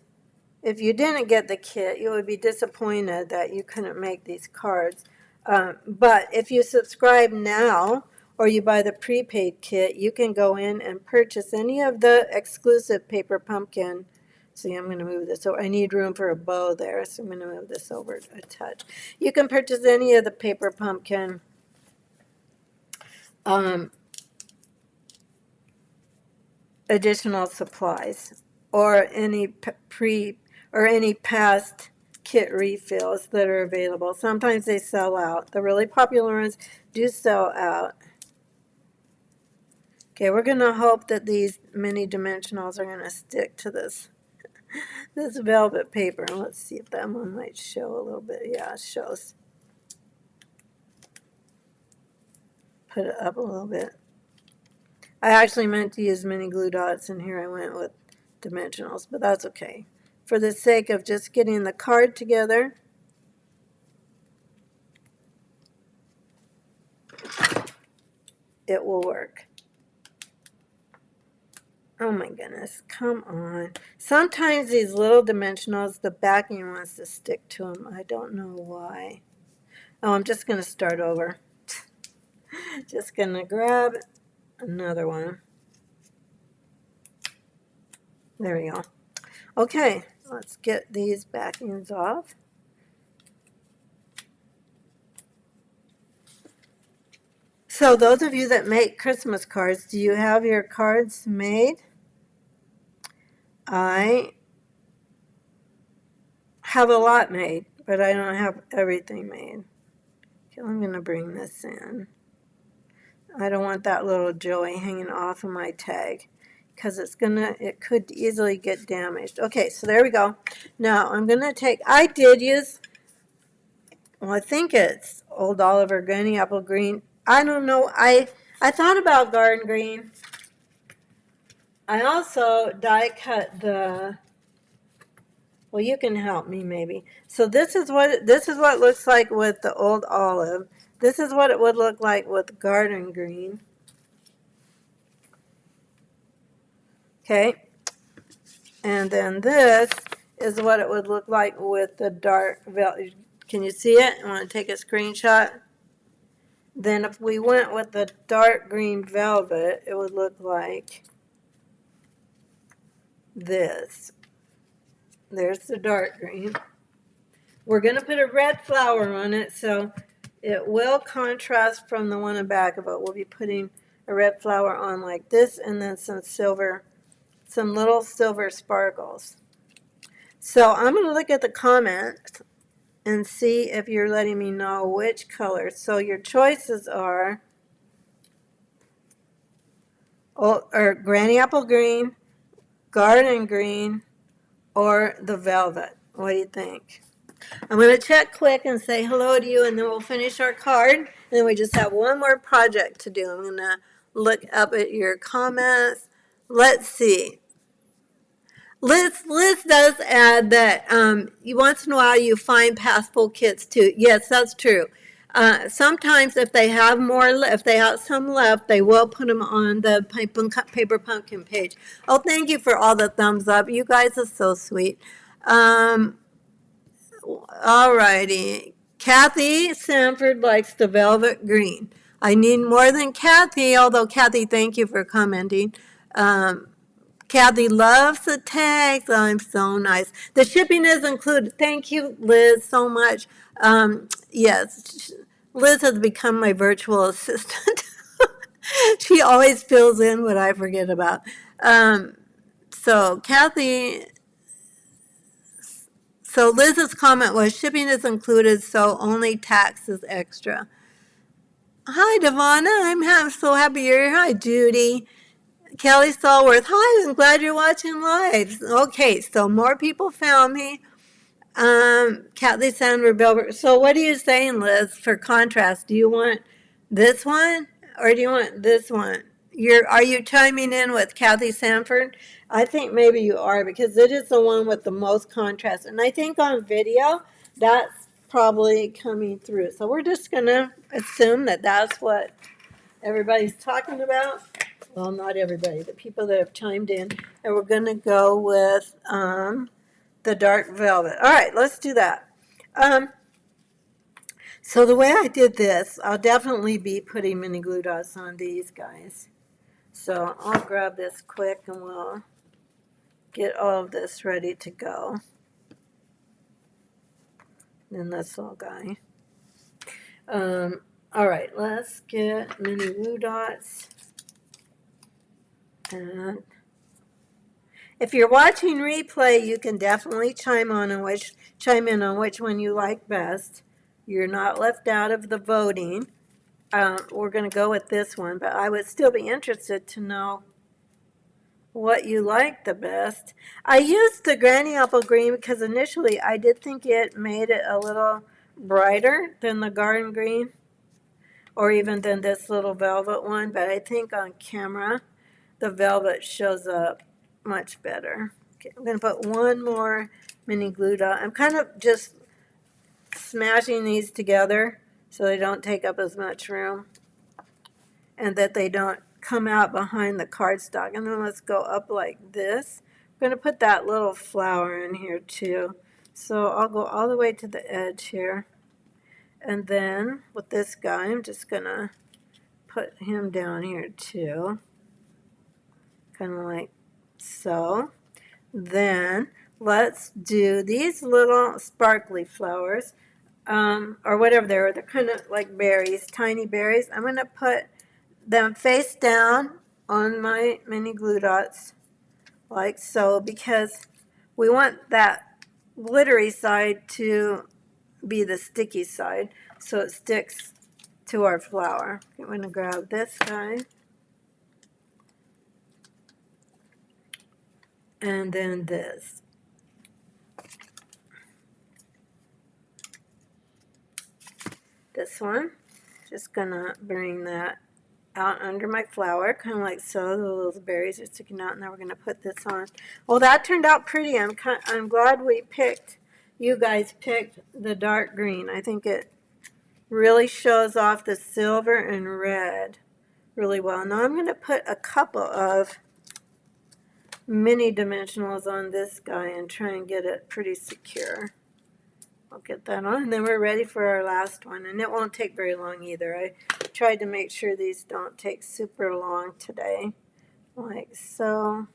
if you didn't get the kit, you would be disappointed that you couldn't make these cards. But if you subscribe now or you buy the prepaid kit, you can go in and purchase any of the exclusive paper pumpkin. See, I'm going to move this over. I need room for a bow there, so I'm going to move this over a touch. You can purchase any of the paper pumpkin additional supplies or any any past kit refills that are available. Sometimes they sell out. The really popular ones do sell out. Okay, we're going to hope that these mini dimensionals are going to stick to this velvet paper. Let's see if that one might show a little bit. Yeah, it shows. Put it up a little bit. I actually meant to use mini glue dots, and here I went with dimensionals, but that's okay. For the sake of just getting the card together, it will work. Oh my goodness, come on. Sometimes these little dimensionals, the backing wants to stick to them. I don't know why. Oh, I'm just going to start over. Just going to grab another one. There we go. Okay, let's get these backings off. So those of you that make Christmas cards, do you have your cards made? I have a lot made, but I don't have everything made. Okay, I'm going to bring this in. I don't want that little Joey hanging off of my tag because it could easily get damaged. Okay, so there we go. Now I'm going to take, I did use, well, I think it's Old Oliver Granny Apple Green. I don't know. I thought about Garden Green. I also die cut the, well, you can help me maybe. So this is what it looks like with the Old Olive. This is what it would look like with Garden Green. Okay. And then this is what it would look like with the dark velvet. Can you see it? I want to take a screenshot. Then if we went with the dark green velvet, it would look like this. There's the dark green. We're going to put a red flower on it, so it will contrast from the one in back of it. We'll be putting a red flower on like this, and then some silver, some little silver sparkles. So I'm going to look at the comments and see if you're letting me know which color. So your choices are Granny Apple Green, Garden Green, or the Velvet. What do you think? I'm going to check quick and say hello to you, and then we'll finish our card. And then we just have one more project to do. I'm going to look up at your comments. Let's see. Liz does add that once in a while you find passable kits too. Yes, that's true. Sometimes if they have if they have some left, they will put them on the Paper Pumpkin page. Oh, thank you for all the thumbs up. You guys are so sweet. All righty. Kathy Sanford likes the velvet green. I need more than Kathy, although Kathy, thank you for commenting. Kathy loves the tags. Oh, I'm so nice. The shipping is included. Thank you, Liz, so much. Yes, Liz has become my virtual assistant. She always fills in what I forget about. So Kathy, so Liz's comment was shipping is included, so only tax is extra. Hi, Devonna. I'm so happy you're here. Hi, Judy. Kelly Stallworth, hi, I'm glad you're watching live. Okay, so more people found me. Kathleen Sandra Belbert. So what are you saying, Liz, for contrast? Do you want this one or do you want this one? Are you chiming in with Kathy Sanford? I think maybe you are because it is the one with the most contrast. And I think on video, that's probably coming through. So we're just going to assume that that's what everybody's talking about. Well, not everybody, the people that have chimed in. And we're going to go with the dark velvet. All right, let's do that. So the way I did this, I'll definitely be putting mini glue dots on these guys. So I'll grab this quick and we'll get all of this ready to go. And this little guy. All right, let's get mini glue dots. And if you're watching replay, you can definitely chime in on which one you like best. You're not left out of the voting. We're going to go with this one, but I would still be interested to know what you like the best. I used the Granny Apple Green because initially I did think it made it a little brighter than the Garden Green or even than this little velvet one, but I think on camera the velvet shows up much better. Okay, I'm going to put one more mini glue dot. I'm kind of just smashing these together so they don't take up as much room and that they don't come out behind the cardstock. And then let's go up like this. I'm going to put that little flower in here too. So I'll go all the way to the edge here. And then with this guy, I'm just going to put him down here too. Kind of like so. Then let's do these little sparkly flowers, or whatever they are. They're kind of like berries, tiny berries. I'm going to put them face down on my mini glue dots like so, because we want that glittery side to be the sticky side so it sticks to our flower. I'm going to grab this guy and then this. This one, just gonna bring that out under my flower, kind of like so. The little berries are sticking out, and then we're gonna put this on. Well, that turned out pretty. I'm glad you guys picked the dark green. I think it really shows off the silver and red really well. Now I'm gonna put a couple of mini dimensionals on this guy and try and get it pretty secure. I'll get that on, and then we're ready for our last one, and it won't take very long either. I tried to make sure these don't take super long today, like so.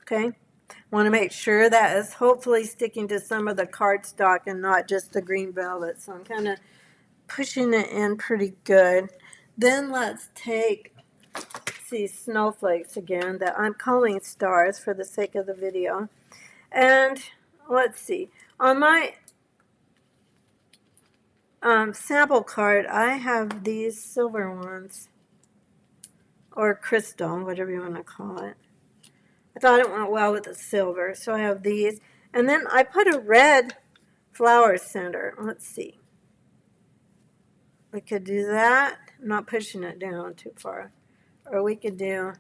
Okay, want to make sure that is hopefully sticking to some of the cardstock and not just the green velvet, so I'm kind of pushing it in pretty good. Then let's take these snowflakes again that I'm calling stars for the sake of the video. And let's see, on my sample card, I have these silver ones, or crystal, whatever you want to call it. I thought it went well with the silver, so I have these. And then I put a red flower center. Let's see. We could do that. I'm not pushing it down too far. Or we could do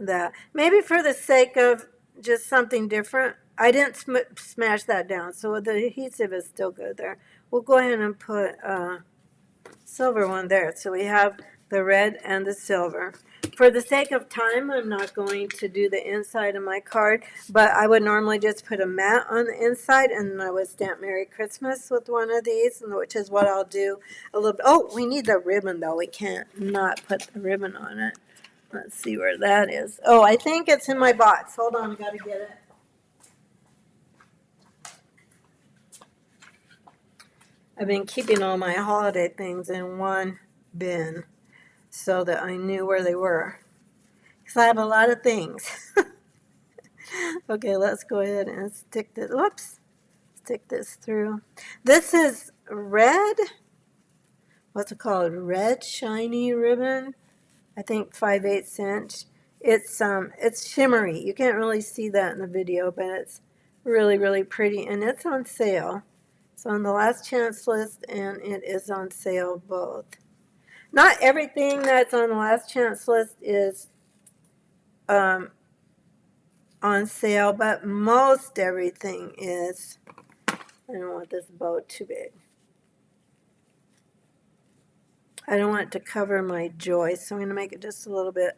that. Maybe for the sake of just something different. I didn't smash that down, so the adhesive is still good there. We'll go ahead and put a silver one there. So we have the red and the silver. For the sake of time, I'm not going to do the inside of my card, but I would normally just put a mat on the inside, and I would stamp Merry Christmas with one of these, which is what I'll do a little bit. Oh, we need the ribbon, though. We can't not put the ribbon on it. Let's see where that is. Oh, I think it's in my box. Hold on, got to get it. I've been keeping all my holiday things in one bin so that I knew where they were, because I have a lot of things. Okay, let's go ahead and stick this. Whoops, stick this through. This is red. What's it called? Red shiny ribbon. I think 5/8 inch. It's shimmery. You can't really see that in the video, but it's really, really pretty, and it's on sale. It's on the last chance list, and it is on sale both. Not everything that's on the last chance list is on sale, but most everything is. I don't want this bow too big. I don't want it to cover my joy, so I'm going to make it just a little bit.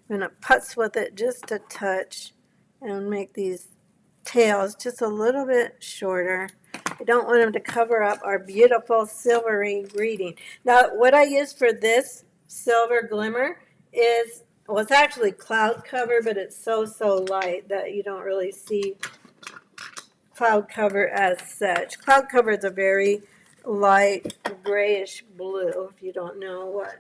I'm going to putz with it just a touch and make these tails just a little bit shorter. I don't want them to cover up our beautiful silvery greeting. Now, what I use for this silver glimmer is, well, it's actually cloud cover, but it's so light that you don't really see cloud cover as such. Cloud cover is a very light grayish blue, if you don't know what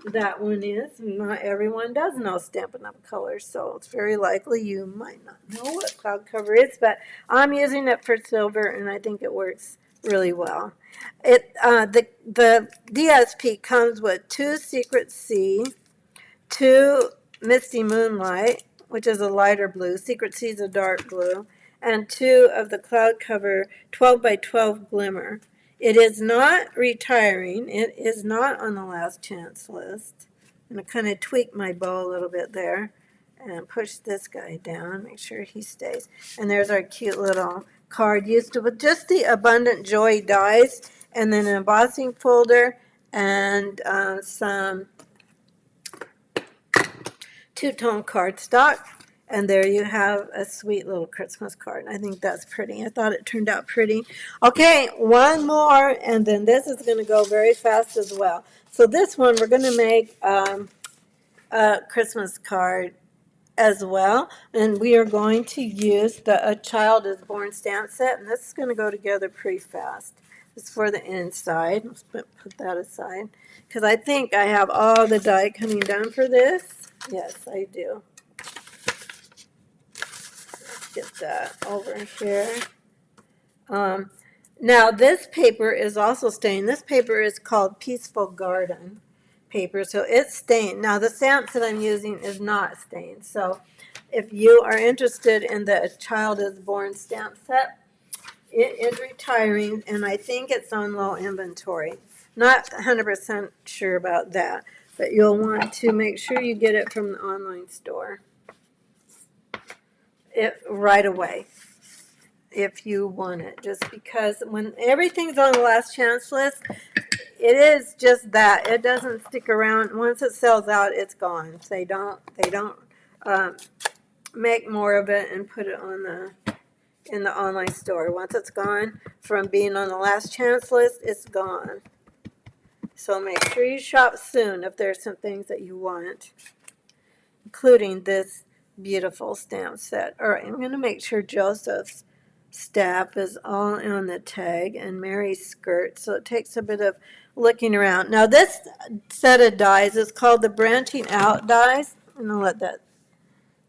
that one is. Not everyone does know Stampin' Up! Colors, so it's very likely you might not know what cloud cover is, but I'm using it for silver, and I think it works really well. The DSP comes with 2 Secret Sea, 2 Misty Moonlight, which is a lighter blue. Secret Sea is a dark blue, and 2 of the cloud cover 12 by 12 glimmer. It is not retiring. It is not on the last chance list. I'm going to kind of tweak my bow a little bit there and push this guy down, make sure he stays. And there's our cute little card used with just the Abundant Joy dies, and then an embossing folder and some two-tone cardstock. And there you have a sweet little Christmas card. I think that's pretty. I thought it turned out pretty. Okay, one more, and then this is going to go very fast as well. So this one, we're going to make a Christmas card as well. And we are going to use the A Child is Born stamp set. And this is going to go together pretty fast. It's for the inside. Let's put that aside. Because I think I have all the die coming down for this. Yes, I do. Get that over here. Now this paper is also stained. This paper is called Peaceful Garden paper, so it's stained. Now the stamps that I'm using is not stained. So if you are interested in the A Child is Born stamp set, it is retiring, and I think it's on low inventory. Not 100% sure about that, but you'll want to make sure you get it from the online store right away if you want it, just because when everything's on the last chance list, it is just that. It doesn't stick around. Once it sells out, it's gone. They don't make more of it and put it on in the online store. Once it's gone from being on the last chance list, it's gone. So make sure you shop soon if there's some things that you want, including this beautiful stamp set. All right, I'm going to make sure Joseph's staff is all on the tag and Mary's skirt, so it takes a bit of looking around. Now this set of dies is called the Branching Out dies. I'm going to let that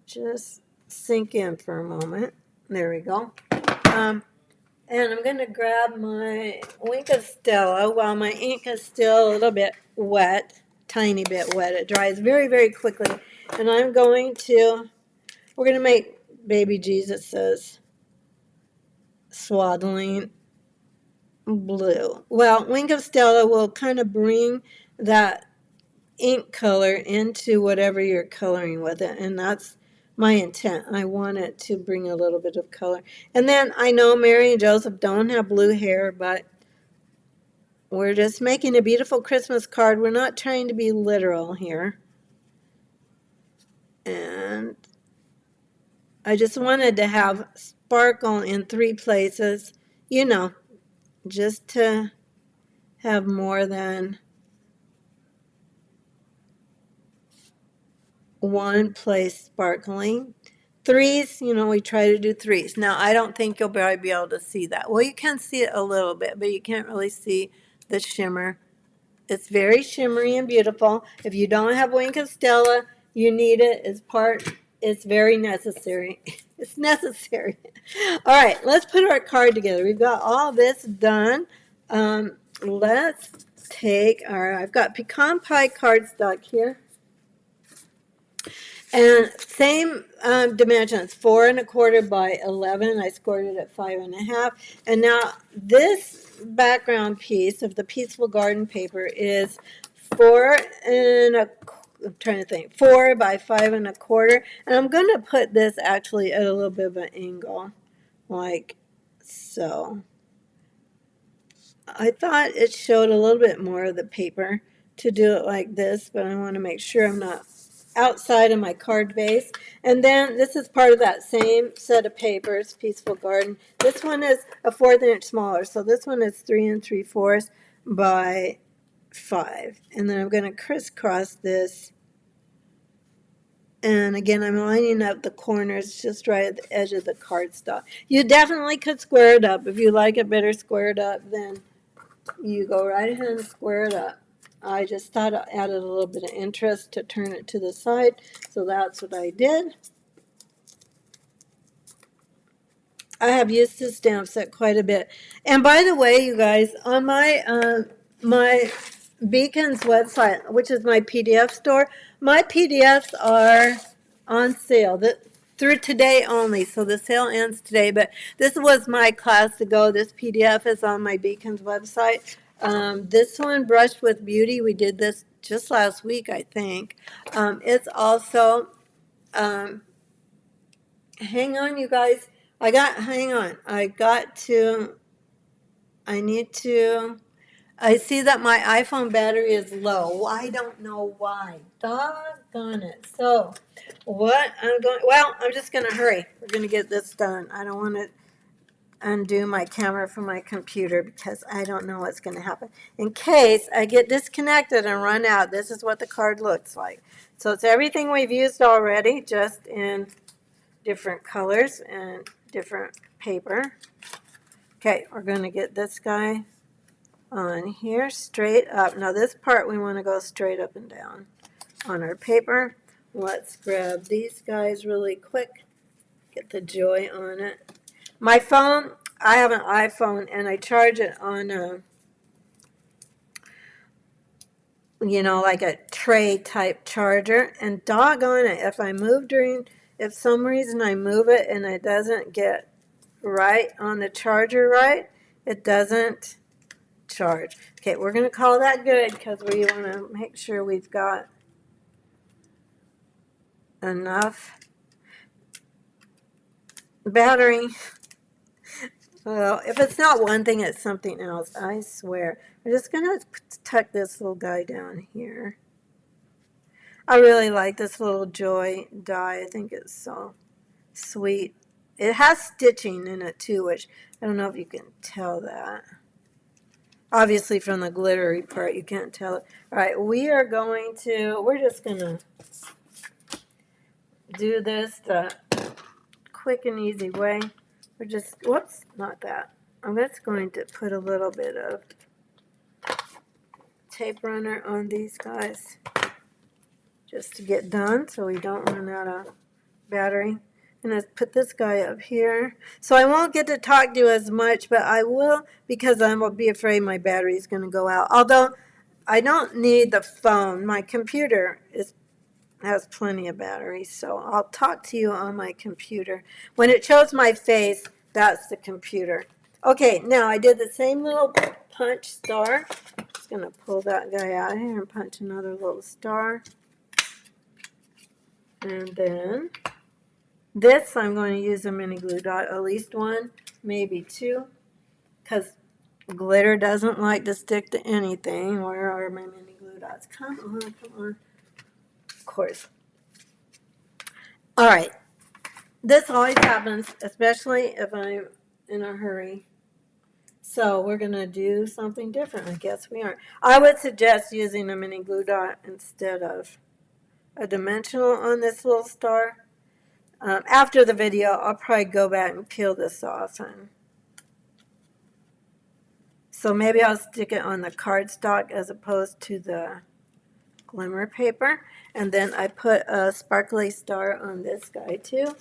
just sink in for a moment. There we go. And I'm going to grab my Wink of Stella while my ink is still a little bit wet, tiny bit wet. It dries very, very quickly. And we're going to make baby Jesus's swaddling blue. Well, Wink of Stella will kind of bring that ink color into whatever you're coloring with it, and that's my intent. I want it to bring a little bit of color. And then I know Mary and Joseph don't have blue hair, but we're just making a beautiful Christmas card. We're not trying to be literal here. And I just wanted to have sparkle in 3 places, you know, just to have more than one place sparkling. 3s, you know, we try to do 3s. Now, I don't think you'll probably be able to see that. Well, you can see it a little bit, but you can't really see the shimmer. It's very shimmery and beautiful. If you don't have Wink of Stella, you need it. It's very necessary. It's necessary. All right, let's put our card together. We've got all this done. Let's take I've got pecan pie cardstock here. And same dimensions, 4 1/4 by 11. I scored it at 5 1/2. And now this background piece of the Peaceful Garden paper is 4 by 5 1/4. And I'm going to put this actually at a little bit of an angle, like so. I thought it showed a little bit more of the paper to do it like this, but I want to make sure I'm not outside of my card base. And then this is part of that same set of papers, Peaceful Garden. This one is a 1/4 inch smaller, so this one is 3 3/4 by 5. And then I'm going to crisscross this. And again, I'm lining up the corners just right at the edge of the cardstock. You definitely could square it up. If you like it better squared up, then you go right ahead and square it up. I just thought I added a little bit of interest to turn it to the side, so that's what I did. I have used this stamp set quite a bit. And by the way, you guys, on my my Beacon's website, which is my PDF store, my PDFs are on sale through today only, so the sale ends today. But this was my class to go. This PDF is on my Beacon's website. This one, Brushed with Beauty, we did this just last week, I think. It's also, um, hang on, you guys. Hang on. I need to, I see that my iPhone battery is low. I don't know why. Doggone it. So, I'm just going to hurry. We're going to get this done. I don't want to undo my camera from my computer because I don't know what's going to happen. In case I get disconnected and run out, this is what the card looks like. So it's everything we've used already, just in different colors and different paper. Okay, we're going to get this guy on here straight up. Now this part we want to go straight up and down on our paper. Let's grab these guys really quick. Get the joy on it. My phone, I have an iPhone and I charge it on like a tray type charger, and doggone it, if some reason I move it and it doesn't get right on the charger right, it doesn't charge. Okay, we're going to call that good because we want to make sure we've got enough battery. Well, if it's not one thing, it's something else, I swear. We're just going to tuck this little guy down here. I really like this little joy die. I think it's so sweet. It has stitching in it too, which I don't know if you can tell that. Obviously from the glittery part, you can't tell it. All right, we're just going to do this the quick and easy way. Whoops, not that. I'm just going to put a little bit of tape runner on these guys just to get done so we don't run out of battery. And let's put this guy up here. So I won't get to talk to you as much, but I will because I will be afraid my battery is going to go out. Although I don't need the phone. My computer has plenty of battery, so I'll talk to you on my computer. When it shows my face, that's the computer. Okay, now I did the same little punch star. Just going to pull that guy out here and punch another little star. And then this, I'm going to use a mini glue dot, at least one, maybe two, because glitter doesn't like to stick to anything. Where are my mini glue dots? Come on, come on. Of course. All right. This always happens, especially if I'm in a hurry. So we're going to do something different. I guess we aren't. I would suggest using a mini glue dot instead of a dimensional on this little star. After the video, I'll probably go back and peel this off. So maybe I'll stick it on the cardstock as opposed to the glimmer paper. And then I put a sparkly star on this guy too.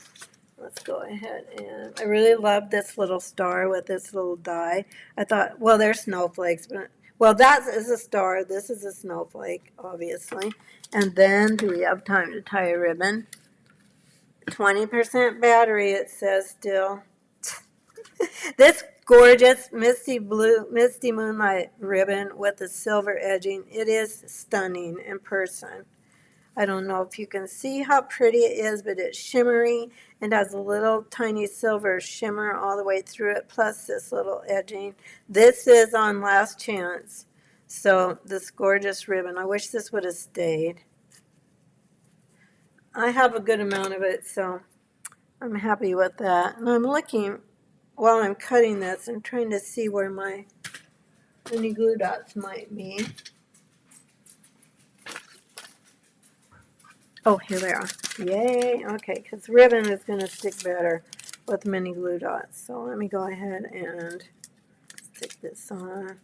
Let's go ahead and I really love this little star with this little die. I thought, well, they're snowflakes, but well, that is a star. This is a snowflake, obviously. And then, do we have time to tie a ribbon? 20% battery, it says still. This gorgeous misty moonlight ribbon with the silver edging, it is stunning in person. I don't know if you can see how pretty it is, but it's shimmery and has a little tiny silver shimmer all the way through it, plus this little edging. This is on last chance. So this gorgeous ribbon, I wish this would have stayed. I have a good amount of it, so I'm happy with that. And I'm looking, while I'm cutting this, I'm trying to see where my mini glue dots might be. Oh, here they are. Yay. Okay, because ribbon is going to stick better with mini glue dots. So let me go ahead and stick this on.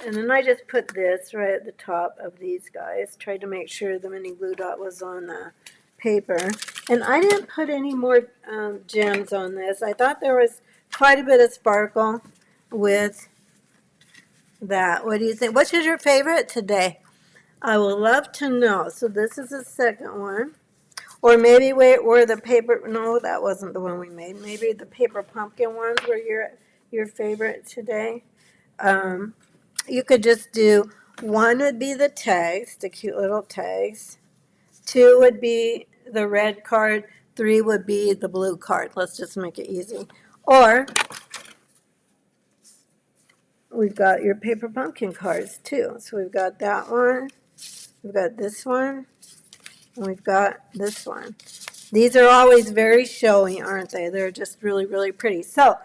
And then I just put this right at the top of these guys. Tried to make sure the mini glue dot was on the paper. And I didn't put any more gems on this. I thought there was quite a bit of sparkle with that. What do you think? Which is your favorite today? I would love to know. So this is the second one. Or maybe were the paper, no, that wasn't the one we made. Maybe the paper pumpkin ones were your favorite today. You could just do, one would be the tags, the cute little tags. Two would be the red card. Three would be the blue card. Let's just make it easy. Or we've got your paper pumpkin cards too. So we've got that one. We've got this one. And we've got this one. These are always very showy, aren't they? They're just really, really pretty. So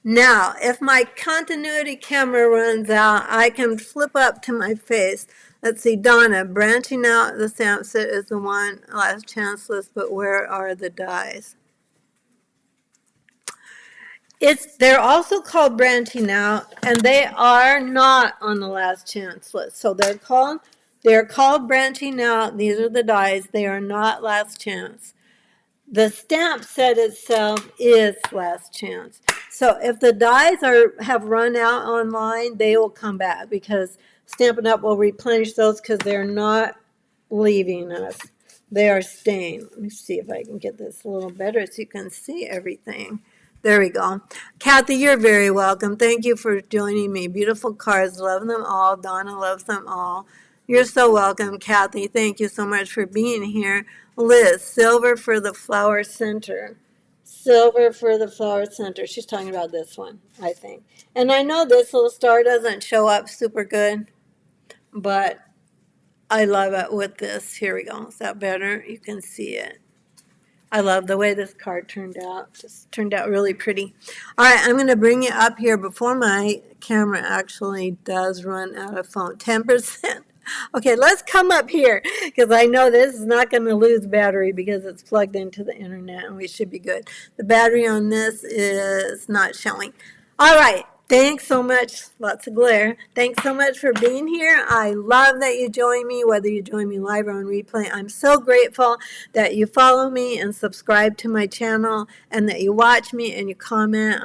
now, if my continuity camera runs out, I can flip up to my face. Let's see, Donna, branching out the stamp set is the one last chance list, but where are the dies? They're also called branching out, and they are not on the last chance list. So they're called branching out. These are the dies. They are not last chance. The stamp set itself is last chance. So if the dies have run out online, they will come back because Stampin' Up! Will replenish those because they're not leaving us. They are staying. Let me see if I can get this a little better so you can see everything. There we go. Kathy, you're very welcome. Thank you for joining me. Beautiful cards. Love them all. Donna loves them all. You're so welcome, Kathy. Thank you so much for being here. Liz, silver for the flower center. Silver for the flower center. She's talking about this one, I think. And I know this little star doesn't show up super good, but I love it with this. Here we go. Is that better? You can see it. I love the way this card turned out. Just turned out really pretty. All right, I'm going to bring you up here before my camera actually does run out of phone. 10%. Okay, let's come up here because I know this is not going to lose battery because it's plugged into the internet and we should be good. The battery on this is not showing. All right. Thanks so much. Lots of glare. Thanks so much for being here. I love that you join me, whether you join me live or on replay. I'm so grateful that you follow me and subscribe to my channel and that you watch me and you comment.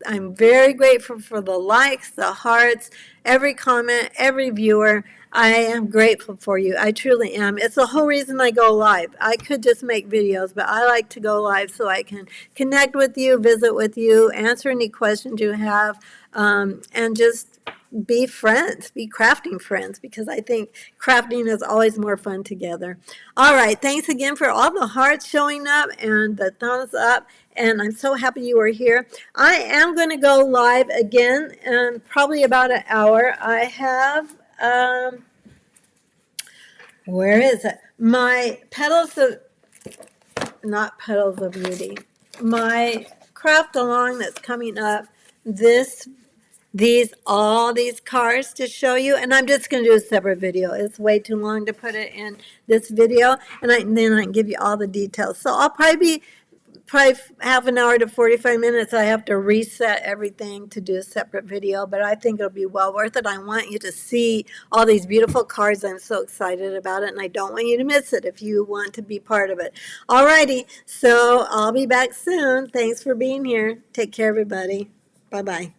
I'm very grateful for the likes, the hearts, every comment, every viewer. I am grateful for you. I truly am. It's the whole reason I go live. I could just make videos, but I like to go live so I can connect with you, visit with you, answer any questions you have, and just be friends, be crafting friends, because I think crafting is always more fun together. All right. Thanks again for all the hearts showing up and the thumbs up. And I'm so happy you were here. I am going to go live again in probably about an hour. I have, where is it? My not Petals of Beauty, my craft along that's coming up all these cards to show you, and I'm just going to do a separate video. It's way too long to put it in this video, and then I can give you all the details. So I'll probably half an hour to 45 minutes. I have to reset everything to do a separate video, but I think it'll be well worth it. I want you to see all these beautiful cards. I'm so excited about it, and I don't want you to miss it if you want to be part of it. All righty, so I'll be back soon. Thanks for being here. Take care, everybody. Bye-bye.